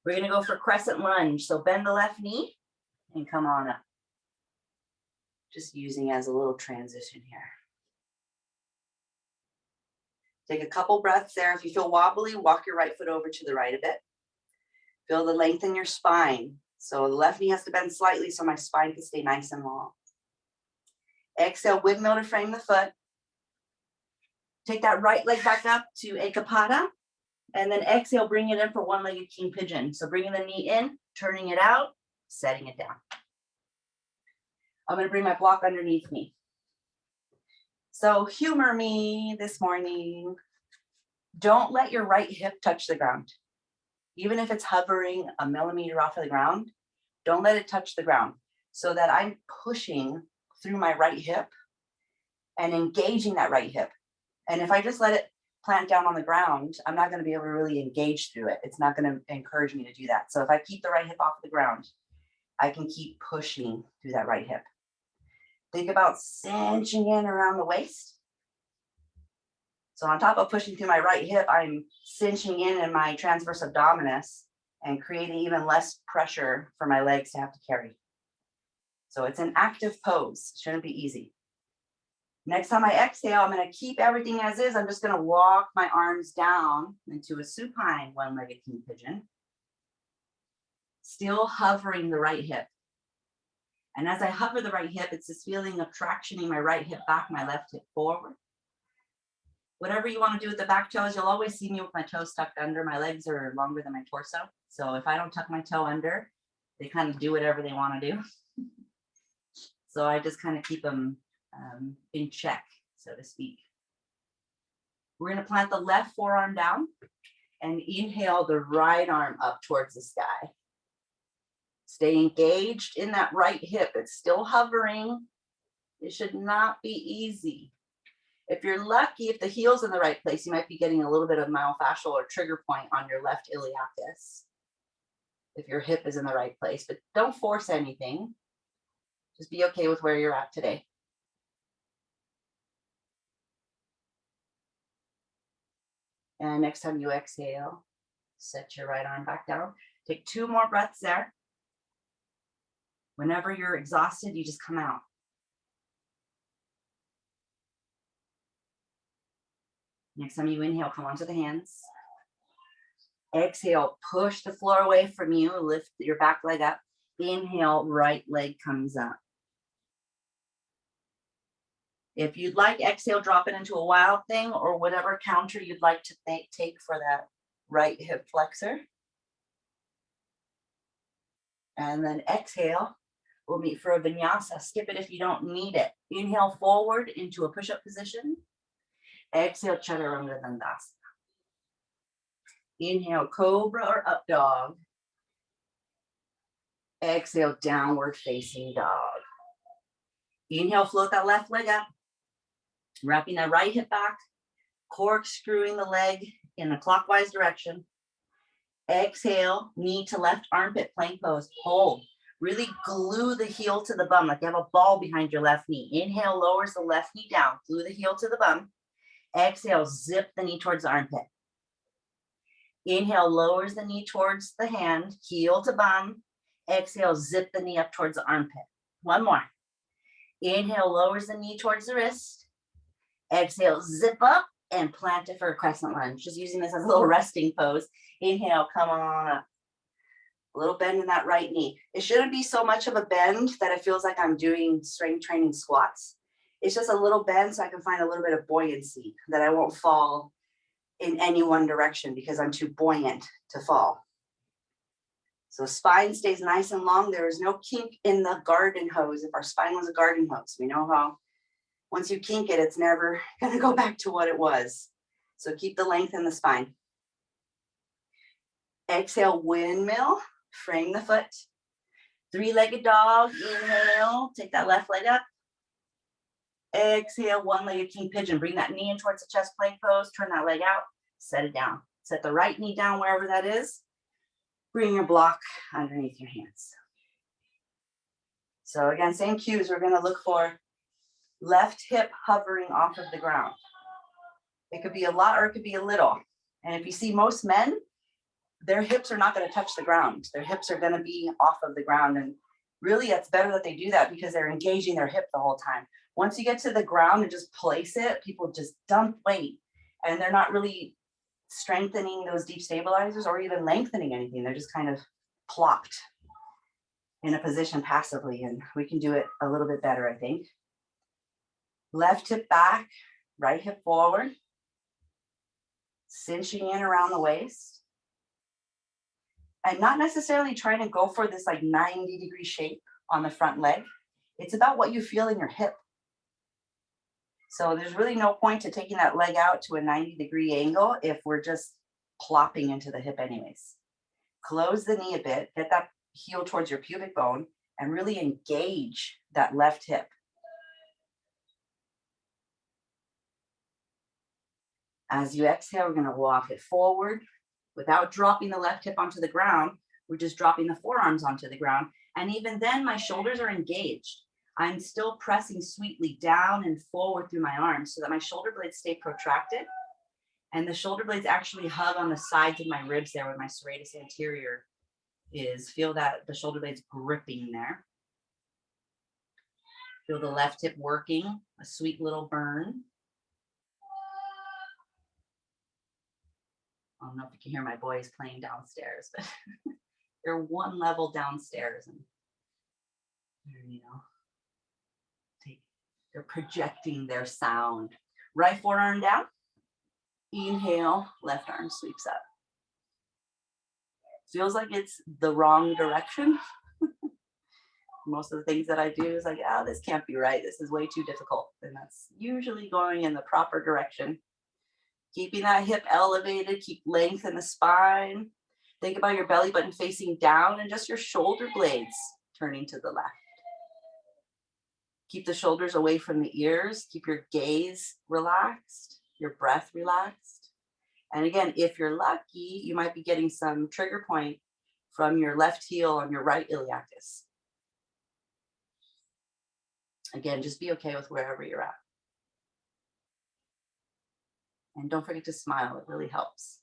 We're going to go for crescent lunge. So bend the left knee and come on up. Just using as a little transition here. Take a couple breaths there. If you feel wobbly, walk your right foot over to the right a bit. Feel the length in your spine. So the left knee has to bend slightly so my spine can stay nice and long. Exhale, windmill to frame the foot. Take that right leg back up to Ekapada. And then exhale, bring it in for one-legged king pigeon. So bringing the knee in, turning it out, setting it down. I'm going to bring my block underneath me. So humor me this morning. Don't let your right hip touch the ground. Even if it's hovering a millimeter off of the ground, don't let it touch the ground so that I'm pushing through my right hip and engaging that right hip. And if I just let it plant down on the ground, I'm not going to be able to really engage through it. It's not going to encourage me to do that. So if I keep the right hip off the ground, I can keep pushing through that right hip. Think about cinching in around the waist. So on top of pushing through my right hip, I'm cinching in my transverse abdominis and creating even less pressure for my legs to have to carry. So it's an active pose. Shouldn't be easy. Next time I exhale, I'm going to keep everything as is. I'm just going to walk my arms down into a supine one-legged king pigeon. Still hovering the right hip. And as I hover the right hip, it's this feeling of tractioning my right hip back, my left hip forward. Whatever you want to do with the back toes, you'll always see me with my toes tucked under. My legs are longer than my torso. So if I don't tuck my toe under, they kind of do whatever they want to do. So I just kind of keep them in check, so to speak. We're going to plant the left forearm down and inhale the right arm up towards the sky. Stay engaged in that right hip. It's still hovering. It should not be easy. If you're lucky, if the heel's in the right place, you might be getting a little bit of myofascial or trigger point on your left iliacus. If your hip is in the right place, but don't force anything. Just be okay with where you're at today. And next time you exhale, set your right arm back down. Take 2 more breaths there. Whenever you're exhausted, you just come out. Next time you inhale, come onto the hands. Exhale, push the floor away from you, lift your back leg up. Inhale, right leg comes up. If you'd like, exhale, drop it into a wild thing or whatever counter you'd like to take for that right hip flexor. And then exhale, we'll meet for a vinyasa. Skip it if you don't need it. Inhale forward into a push-up position. Exhale, chaturanga dandasana. Inhale, cobra or up dog. Exhale, downward facing dog. Inhale, float that left leg up. Wrapping that right hip back. Corkscrewing the leg in a clockwise direction. Exhale, knee to left armpit, plank pose. Hold. Really glue the heel to the bum like you have a ball behind your left knee. Inhale, lowers the left knee down. Glue the heel to the bum. Exhale, zip the knee towards the armpit. Inhale, lowers the knee towards the hand, heel to bum. Exhale, zip the knee up towards the armpit. One more. Inhale, lowers the knee towards the wrist. Exhale, zip up and plant it for a crescent lunge. Just using this as a little resting pose. Inhale, come on up. A little bend in that right knee. It shouldn't be so much of a bend that it feels like I'm doing strength training squats. It's just a little bend so I can find a little bit of buoyancy, that I won't fall in any one direction because I'm too buoyant to fall. So spine stays nice and long. There is no kink in the garden hose. If our spine was a garden hose, we know how once you kink it, it's never going to go back to what it was. So keep the length in the spine. Exhale, windmill, frame the foot. 3-legged dog, inhale, take that left leg up. Exhale, 1-legged king pigeon. Bring that knee in towards the chest plank pose. Turn that leg out, set it down. Set the right knee down wherever that is. Bring your block underneath your hands. So again, same cues. We're going to look for left hip hovering off of the ground. It could be a lot or it could be a little. And if you see most men, their hips are not going to touch the ground. Their hips are going to be off of the ground. And really, it's better that they do that because they're engaging their hip the whole time. Once you get to the ground and just place it, people just dump weight and they're not really strengthening those deep stabilizers or even lengthening anything. They're just kind of plopped in a position passively, and we can do it a little bit better, I think. Left hip back, right hip forward, cinching in around the waist. And not necessarily trying to go for this like 90-degree shape on the front leg. It's about what you feel in your hip. So there's really no point to taking that leg out to a 90-degree angle if we're just plopping into the hip anyways. Close the knee a bit, get that heel towards your pubic bone, and really engage that left hip. As you exhale, we're going to walk it forward without dropping the left hip onto the ground. We're just dropping the forearms onto the ground. And even then, my shoulders are engaged. I'm still pressing sweetly down and forward through my arms so that my shoulder blades stay protracted. And the shoulder blades actually hug on the sides of my ribs there where my serratus anterior is. Feel that the shoulder blades gripping there. Feel the left hip working, a sweet little burn. I don't know if you can hear my boys playing downstairs, but they're one level downstairs and you know, they're projecting their sound. Right forearm down. Inhale, left arm sweeps up. Feels like it's the wrong direction. Most of the things that I do is like, oh, this can't be right. This is way too difficult. And that's usually going in the proper direction. Keeping that hip elevated, keep length in the spine. Think about your belly button facing down and just your shoulder blades turning to the left. Keep the shoulders away from the ears. Keep your gaze relaxed, your breath relaxed. And again, if you're lucky, you might be getting some trigger point from your left heel on your right iliacus. Again, just be okay with wherever you're at. And don't forget to smile, it really helps.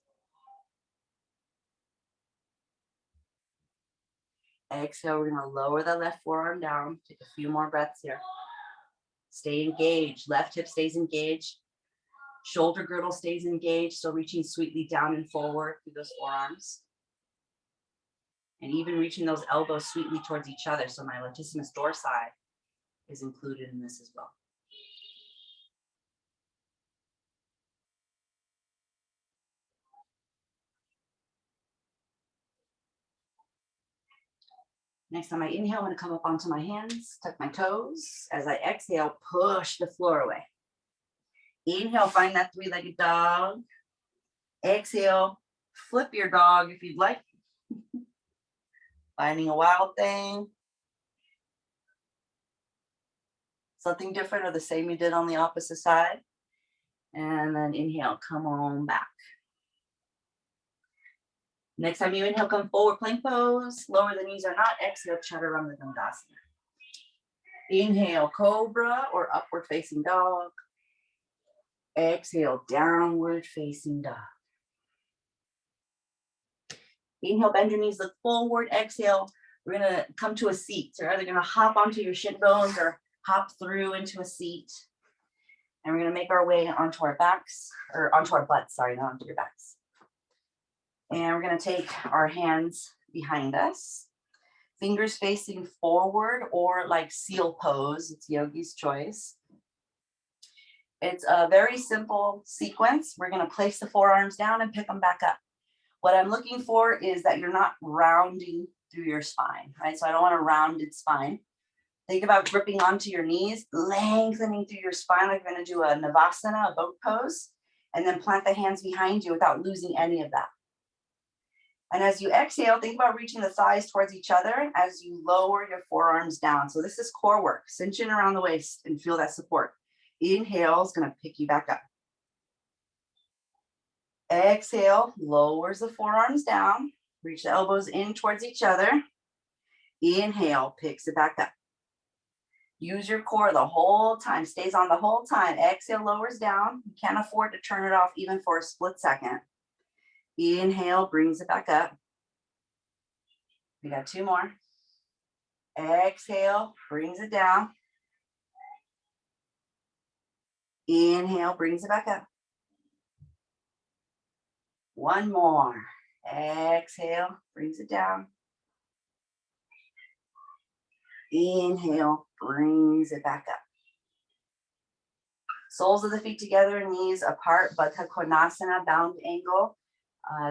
Exhale, we're gonna lower the left forearm down. Take a few more breaths here. Stay engaged, left hip stays engaged. Shoulder girdle stays engaged, so reaching sweetly down and forward through those forearms. And even reaching those elbows sweetly towards each other, so my latissimus dorsi is included in this as well. Next time I inhale, I'm going to come up onto my hands, tuck my toes. As I exhale, push the floor away. Inhale, find that three-legged dog. Exhale, flip your dog if you'd like. Finding a wild thing. Something different or the same you did on the opposite side. And then inhale, come on back. Next time you inhale, come forward, plank pose. Lower the knees or not. Exhale, chaturanga dandasana. Inhale, cobra or upward facing dog. Exhale, downward facing dog. Inhale, bend your knees, look forward. Exhale, we're gonna come to a seat. So you're either gonna hop onto your shin bones or hop through into a seat. And we're gonna make our way onto our backs, or onto our butts, sorry, not onto your backs. And we're gonna take our hands behind us, fingers facing forward or like seal pose, it's yogi's choice. It's a very simple sequence. We're gonna place the forearms down and pick them back up. What I'm looking for is that you're not rounding through your spine, right? So I don't want a rounded spine. Think about gripping onto your knees, lengthening through your spine like you're gonna do a Navasana, a boat pose, and then plant the hands behind you without losing any of that. And as you exhale, think about reaching the thighs towards each other as you lower your forearms down. So this is core work, cinch in around the waist and feel that support. Inhale is gonna pick you back up. Exhale, lowers the forearms down, reach the elbows in towards each other. Inhale, picks it back up. Use your core the whole time, stays on the whole time. Exhale, lowers down. You can't afford to turn it off even for a split second. Inhale, brings it back up. We got two more. Exhale, brings it down. Inhale, brings it back up. One more. Exhale, brings it down. Inhale, brings it back up. Soles of the feet together, knees apart, Baddha Konasana, bound angle.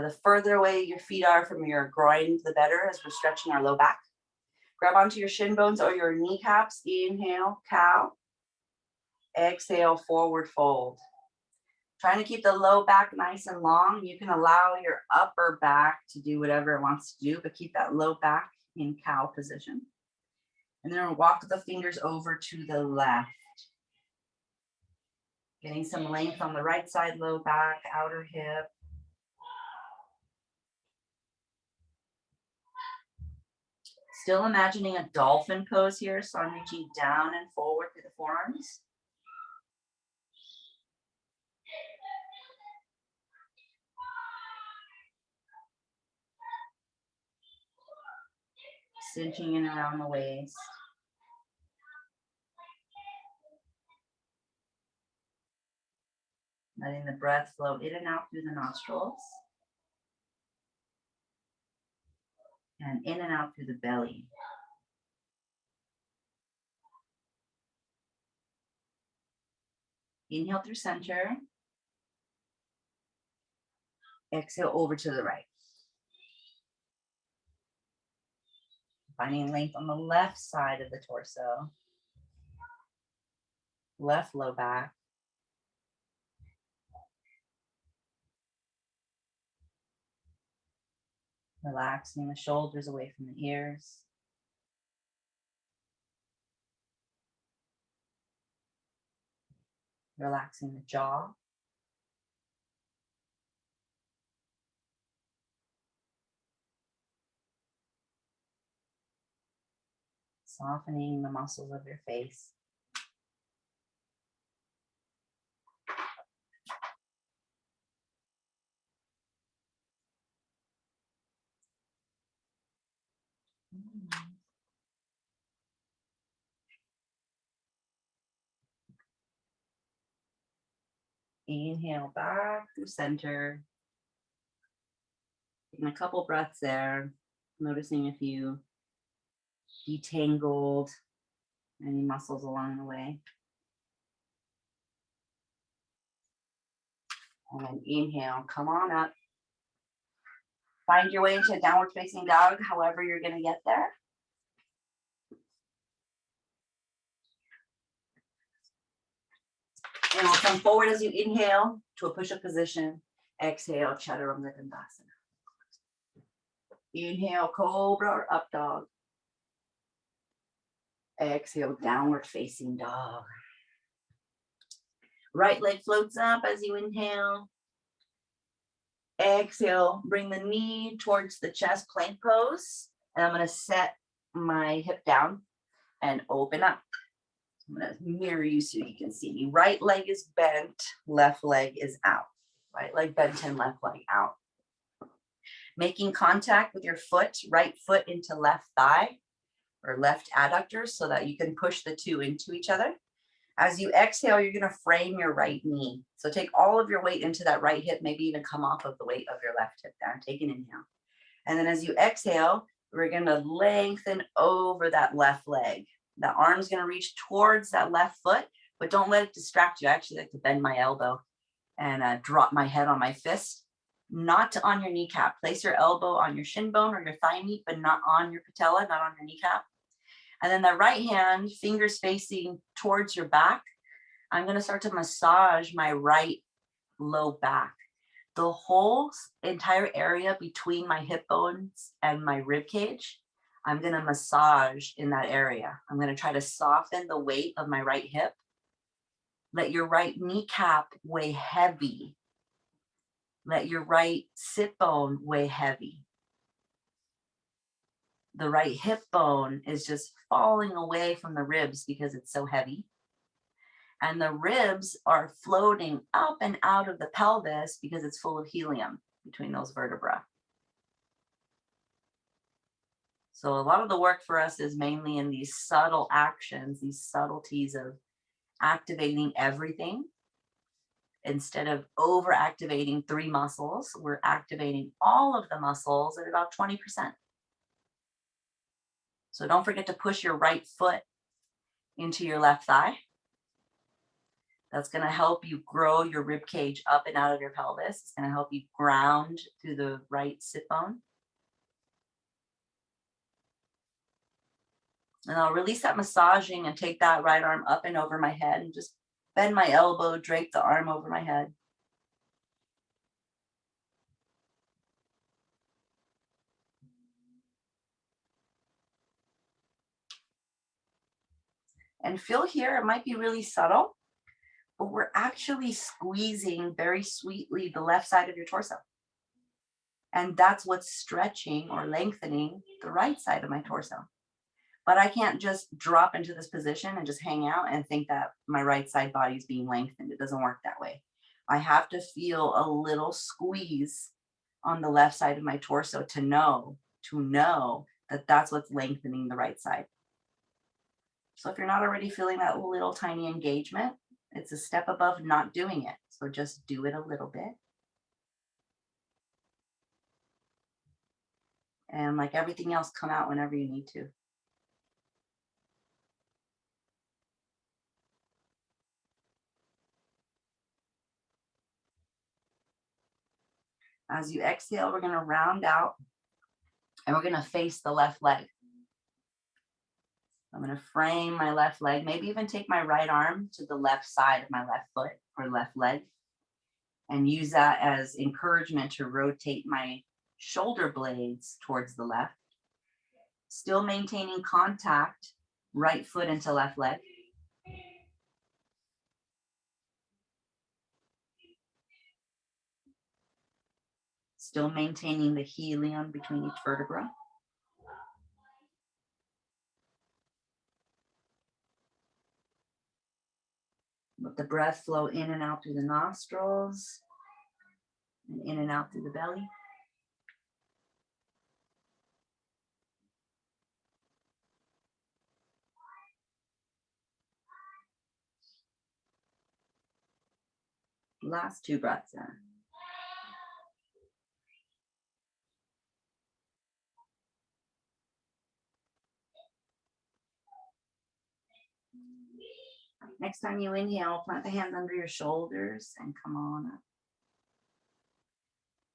The further away your feet are from your groin, the better, as we're stretching our low back. Grab onto your shin bones or your kneecaps. Inhale, cow. Exhale, forward fold. Trying to keep the low back nice and long. You can allow your upper back to do whatever it wants to do, but keep that low back in cow position. And then we'll walk the fingers over to the left. Getting some length on the right side, low back, outer hip. Still imagining a dolphin pose here, so I'm reaching down and forward through the forearms. Cinching in around the waist. Letting the breath flow in and out through the nostrils. And in and out through the belly. Inhale through center. Exhale over to the right. Finding length on the left side of the torso. Left low back. Relaxing the shoulders away from the ears. Relaxing the jaw. Softening the muscles of your face. Inhale back through center. Taking a couple breaths there. Noticing if you detangled any muscles along the way. And then inhale, come on up. Find your way into a downward facing dog, however you're going to get there. And we'll come forward as you inhale to a push-up position. Exhale, Chaturanga Dandasana. Inhale, cobra or up dog. Exhale, downward facing dog. Right leg floats up as you inhale. Exhale, bring the knee towards the chest, plank pose. And I'm going to set my hip down and open up. I'm going to mirror you so you can see me. Right leg is bent, left leg is out. Right leg bent and left leg out. Making contact with your foot, right foot into left thigh or left adductor so that you can push the two into each other. As you exhale, you're going to frame your right knee. So take all of your weight into that right hip, maybe even come off of the weight of your left hip down. Take an inhale. And then as you exhale, we're going to lengthen over that left leg. The arm's going to reach towards that left foot, but don't let it distract you. I actually like to bend my elbow and drop my head on my fist, not on your kneecap. Place your elbow on your shin bone or your thigh meat, but not on your patella, not on your kneecap. And then the right hand, fingers facing towards your back. I'm going to start to massage my right low back. The whole entire area between my hip bones and my rib cage, I'm going to massage in that area. I'm going to try to soften the weight of my right hip. Let your right kneecap weigh heavy. Let your right sit bone weigh heavy. The right hip bone is just falling away from the ribs because it's so heavy. And the ribs are floating up and out of the pelvis because it's full of helium between those vertebrae. So a lot of the work for us is mainly in these subtle actions, these subtleties of activating everything. Instead of over-activating 3 muscles, we're activating all of the muscles at about 20%. So don't forget to push your right foot into your left thigh. That's going to help you grow your rib cage up and out of your pelvis. It's going to help you ground through the right sit bone. And I'll release that massaging and take that right arm up and over my head and just bend my elbow, drape the arm over my head. And feel here, it might be really subtle, but we're actually squeezing very sweetly the left side of your torso. And that's what's stretching or lengthening the right side of my torso. But I can't just drop into this position and just hang out and think that my right side body is being lengthened. It doesn't work that way. I have to feel a little squeeze on the left side of my torso to know that that's what's lengthening the right side. So if you're not already feeling that little tiny engagement, It's a step above not doing it. So just do it a little bit. And like everything else, come out whenever you need to. As you exhale, we're going to round out and we're going to face the left leg. I'm going to frame my left leg, maybe even take my right arm to the left side of my left foot or left leg and use that as encouragement to rotate my shoulder blades towards the left. Still maintaining contact, right foot into left leg. Still maintaining the helium between each vertebra. Let the breath flow in and out through the nostrils and in and out through the belly. Last 2 breaths in. Next time you inhale, plant the hands under your shoulders and come on up.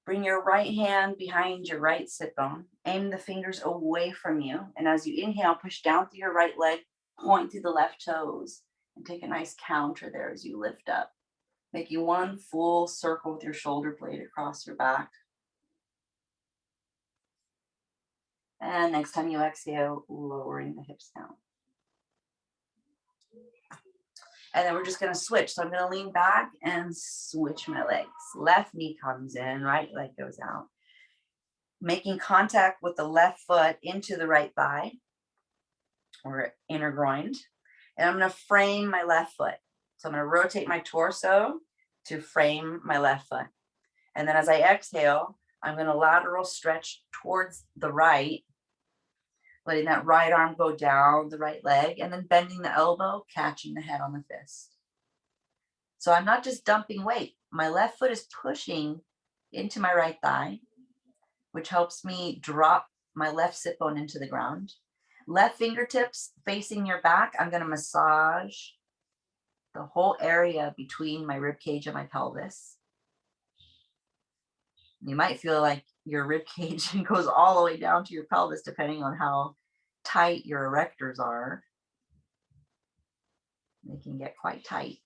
Bring your right hand behind your right sit bone. Aim the fingers away from you. And as you inhale, push down through your right leg, point through the left toes, and take a nice counter there as you lift up. Making one full circle with your shoulder blade across your back. And next time you exhale, lowering the hips down. And then we're just going to switch. So I'm going to lean back and switch my legs. Left knee comes in, right leg goes out. Making contact with the left foot into the right thigh or inner groin. And I'm going to frame my left foot. So I'm going to rotate my torso to frame my left foot. And then as I exhale, I'm going to lateral stretch towards the right, letting that right arm go down the right leg and then bending the elbow, catching the head on the fist. So I'm not just dumping weight. My left foot is pushing into my right thigh, which helps me drop my left sit bone into the ground. Left fingertips facing your back. I'm going to massage the whole area between my rib cage and my pelvis. You might feel like your rib cage goes all the way down to your pelvis, depending on how tight your erectors are. They can get quite tight.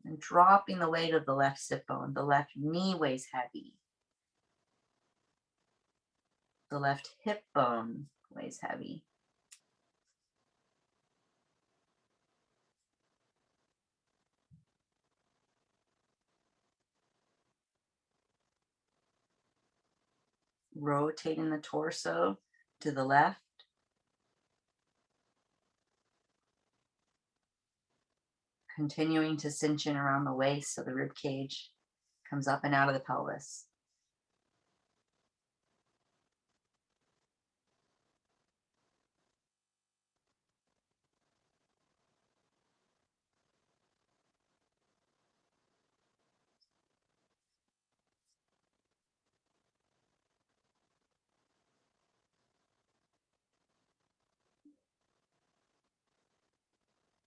And dropping the weight of the left sit bone. The left knee weighs heavy. The left hip bone weighs heavy. Rotating the torso to the left. Continuing to cinch in around the waist so the rib cage comes up and out of the pelvis.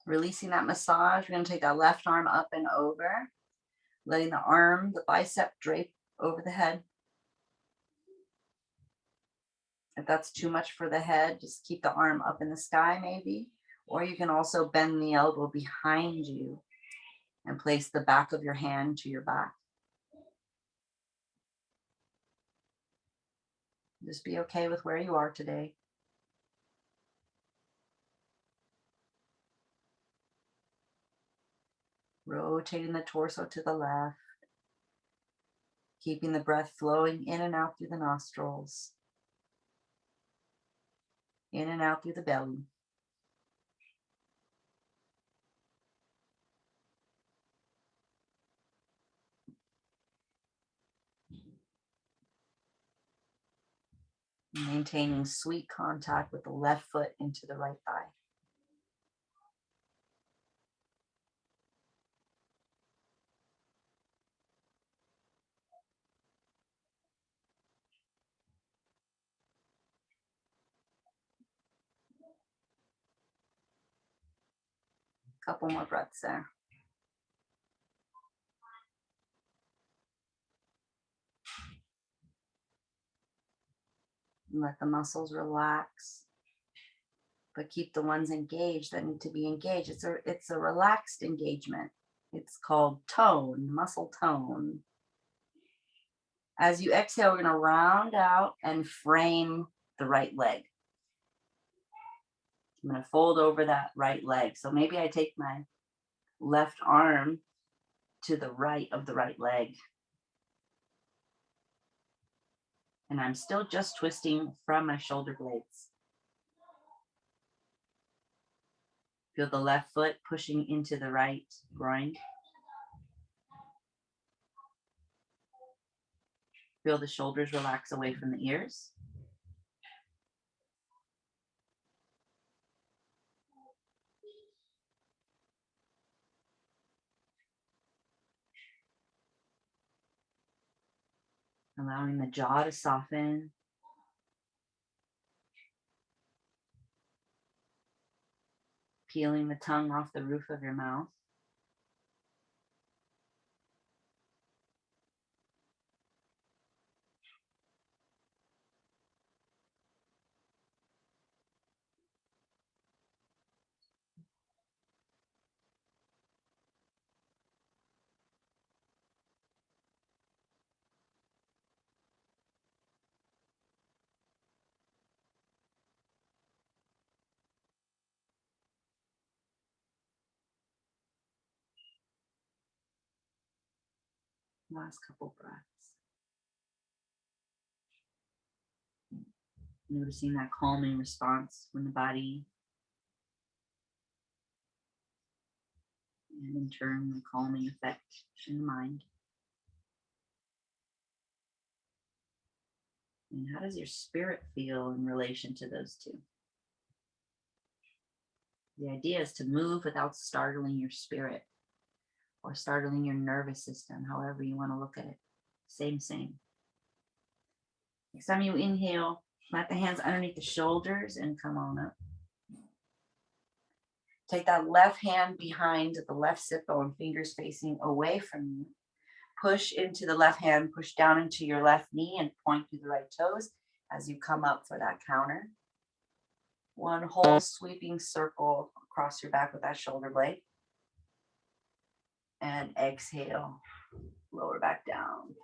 Releasing that massage, we're going to take that left arm up and over, letting the arm, the bicep drape over the head. If that's too much for the head, just keep the arm up in the sky maybe. Or you can also bend the elbow behind you and place the back of your hand to your back. Just be okay with where you are today. Rotating the torso to the left. Keeping the breath flowing in and out through the nostrils. In and out through the belly. Maintaining sweet contact with the left foot into the right thigh. Couple more breaths there. Let the muscles relax, but keep the ones engaged that need to be engaged. It's a relaxed engagement. It's called tone, muscle tone. As you exhale, we're going to round out and frame the right leg. I'm going to fold over that right leg. So maybe I take my left arm to the right of the right leg. And I'm still just twisting from my shoulder blades. Feel the left foot pushing into the right groin. Feel the shoulders relax away from the ears. Allowing the jaw to soften. Peeling the tongue off the roof of your mouth. Last couple breaths. Noticing that calming response from the body. And in turn, the calming effect in the mind. And how does your spirit feel in relation to those two? The idea is to move without startling your spirit or startling your nervous system, however you want to look at it. Same. Next time you inhale, let the hands underneath the shoulders and come on up. Take that left hand behind the left sit bone, fingers facing away from you. Push into the left hand, push down into your left knee and point through the right toes as you come up for that counter. One whole sweeping circle across your back with that shoulder blade. And exhale, lower back down.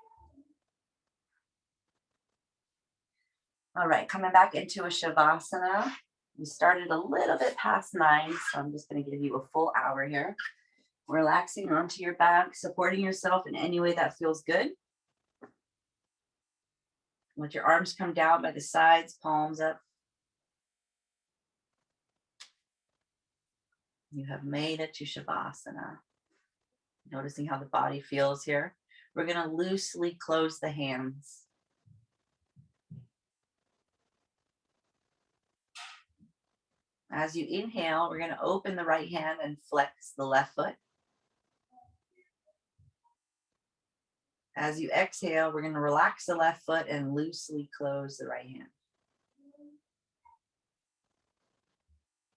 All right, coming back into a Shavasana. We started a little bit past 9, so I'm just going to give you a full hour here. Relaxing onto your back, supporting yourself in any way that feels good. Let your arms come down by the sides, palms up. You have made it to Shavasana. Noticing how the body feels here. We're going to loosely close the hands. As you inhale, we're going to open the right hand and flex the left foot. As you exhale, we're going to relax the left foot and loosely close the right hand.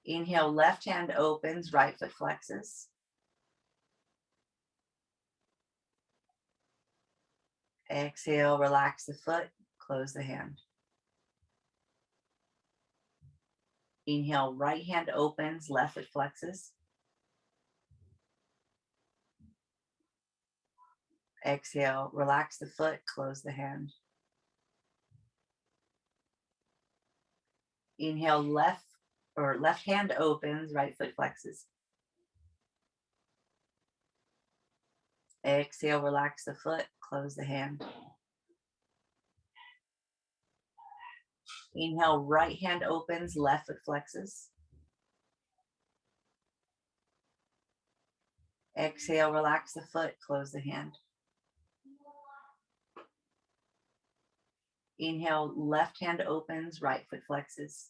Inhale, left hand opens, right foot flexes. Exhale, relax the foot, close the hand. Inhale, right hand opens, left foot flexes. Exhale, relax the foot, close the hand. Inhale, left hand opens, right foot flexes. Exhale, relax the foot, close the hand. Inhale, right hand opens, left foot flexes. Exhale, relax the foot, close the hand. Inhale, left hand opens, right foot flexes.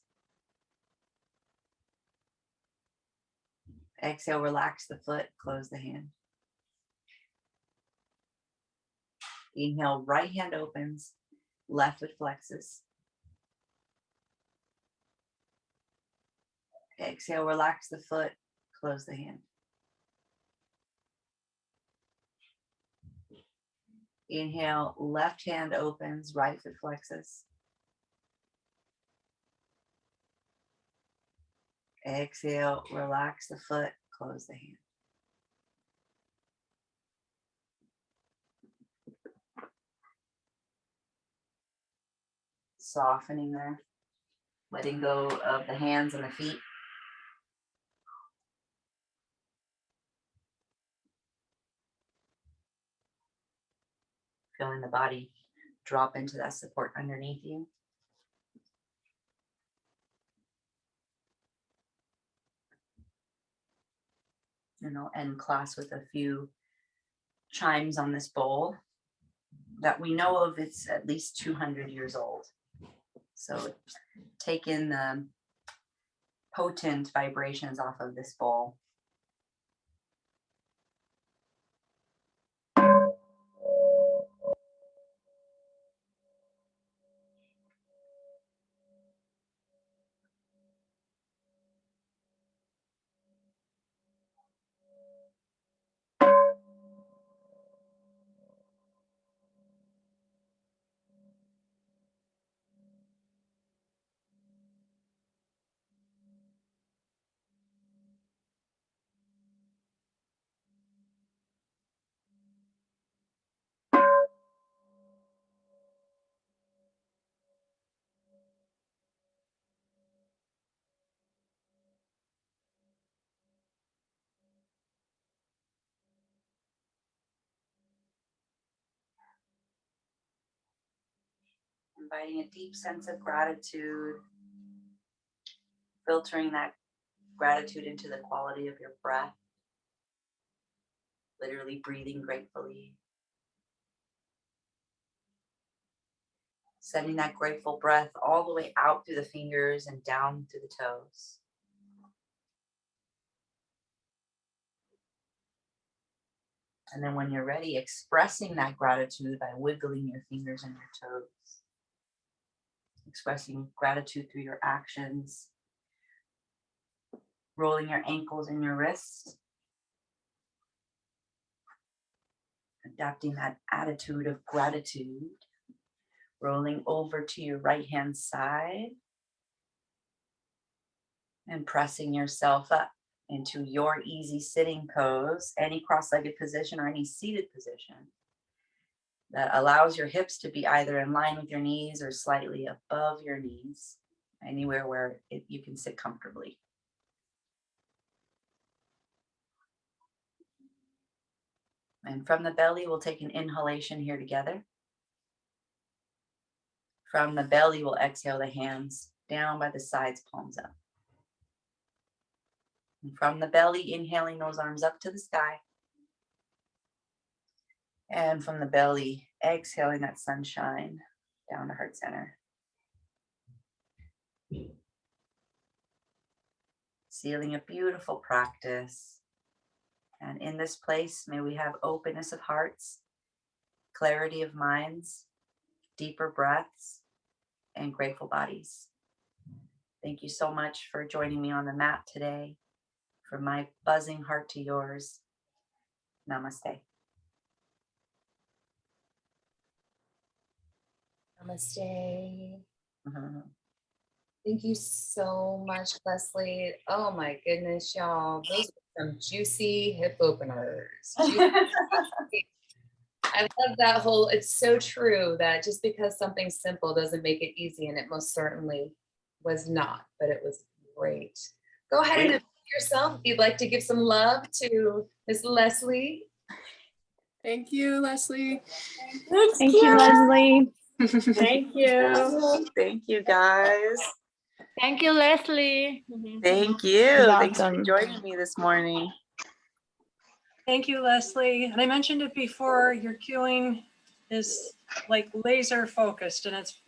Exhale, relax the foot, close the hand. Inhale, right hand opens, left foot flexes. Exhale, relax the foot, close the hand. Inhale, left hand opens, right foot flexes. Exhale, relax the foot, close the hand. Softening there, letting go of the hands and the feet. Feeling the body drop into that support underneath you. And I'll end class with a few chimes on this bowl that we know of. It's at least 200 years old. So take in the potent vibrations off of this bowl. Inviting a deep sense of gratitude, filtering that gratitude into the quality of your breath, literally breathing gratefully. Sending that grateful breath all the way out through the fingers and down through the toes. And then when you're ready, expressing that gratitude by wiggling your fingers and your toes. Expressing gratitude through your actions. Rolling your ankles and your wrists. Adapting that attitude of gratitude. Rolling over to your right hand side. And pressing yourself up into your easy sitting pose, any cross-legged position or any seated position that allows your hips to be either in line with your knees or slightly above your knees, anywhere where you can sit comfortably. And from the belly, we'll take an inhalation here together. From the belly, we'll exhale the hands down by the sides, palms up. And from the belly, inhaling those arms up to the sky. And from the belly, exhaling that sunshine down to heart center. Sealing a beautiful practice. And in this place, may we have openness of hearts, clarity of minds, deeper breaths, and grateful bodies. Thank you so much for joining me on the mat today. From my buzzing heart to yours, namaste. Namaste. Mhm. Thank you so much, Leslie. Oh my goodness, y'all. Those are some juicy hip openers. I love that whole, it's so true that just because something's simple doesn't make it easy, and it most certainly was not, but it was great. Go ahead and unmute yourself if you'd like to give some love to Miss Leslie. Thank you, Leslie. Thank you, Leslie. Thank you. Thank you, guys. Thank you, Leslie. Thank you. That's Thanks for awesome. joining me this morning. Thank you, Leslie. And I mentioned it before, your cueing is like laser focused and it's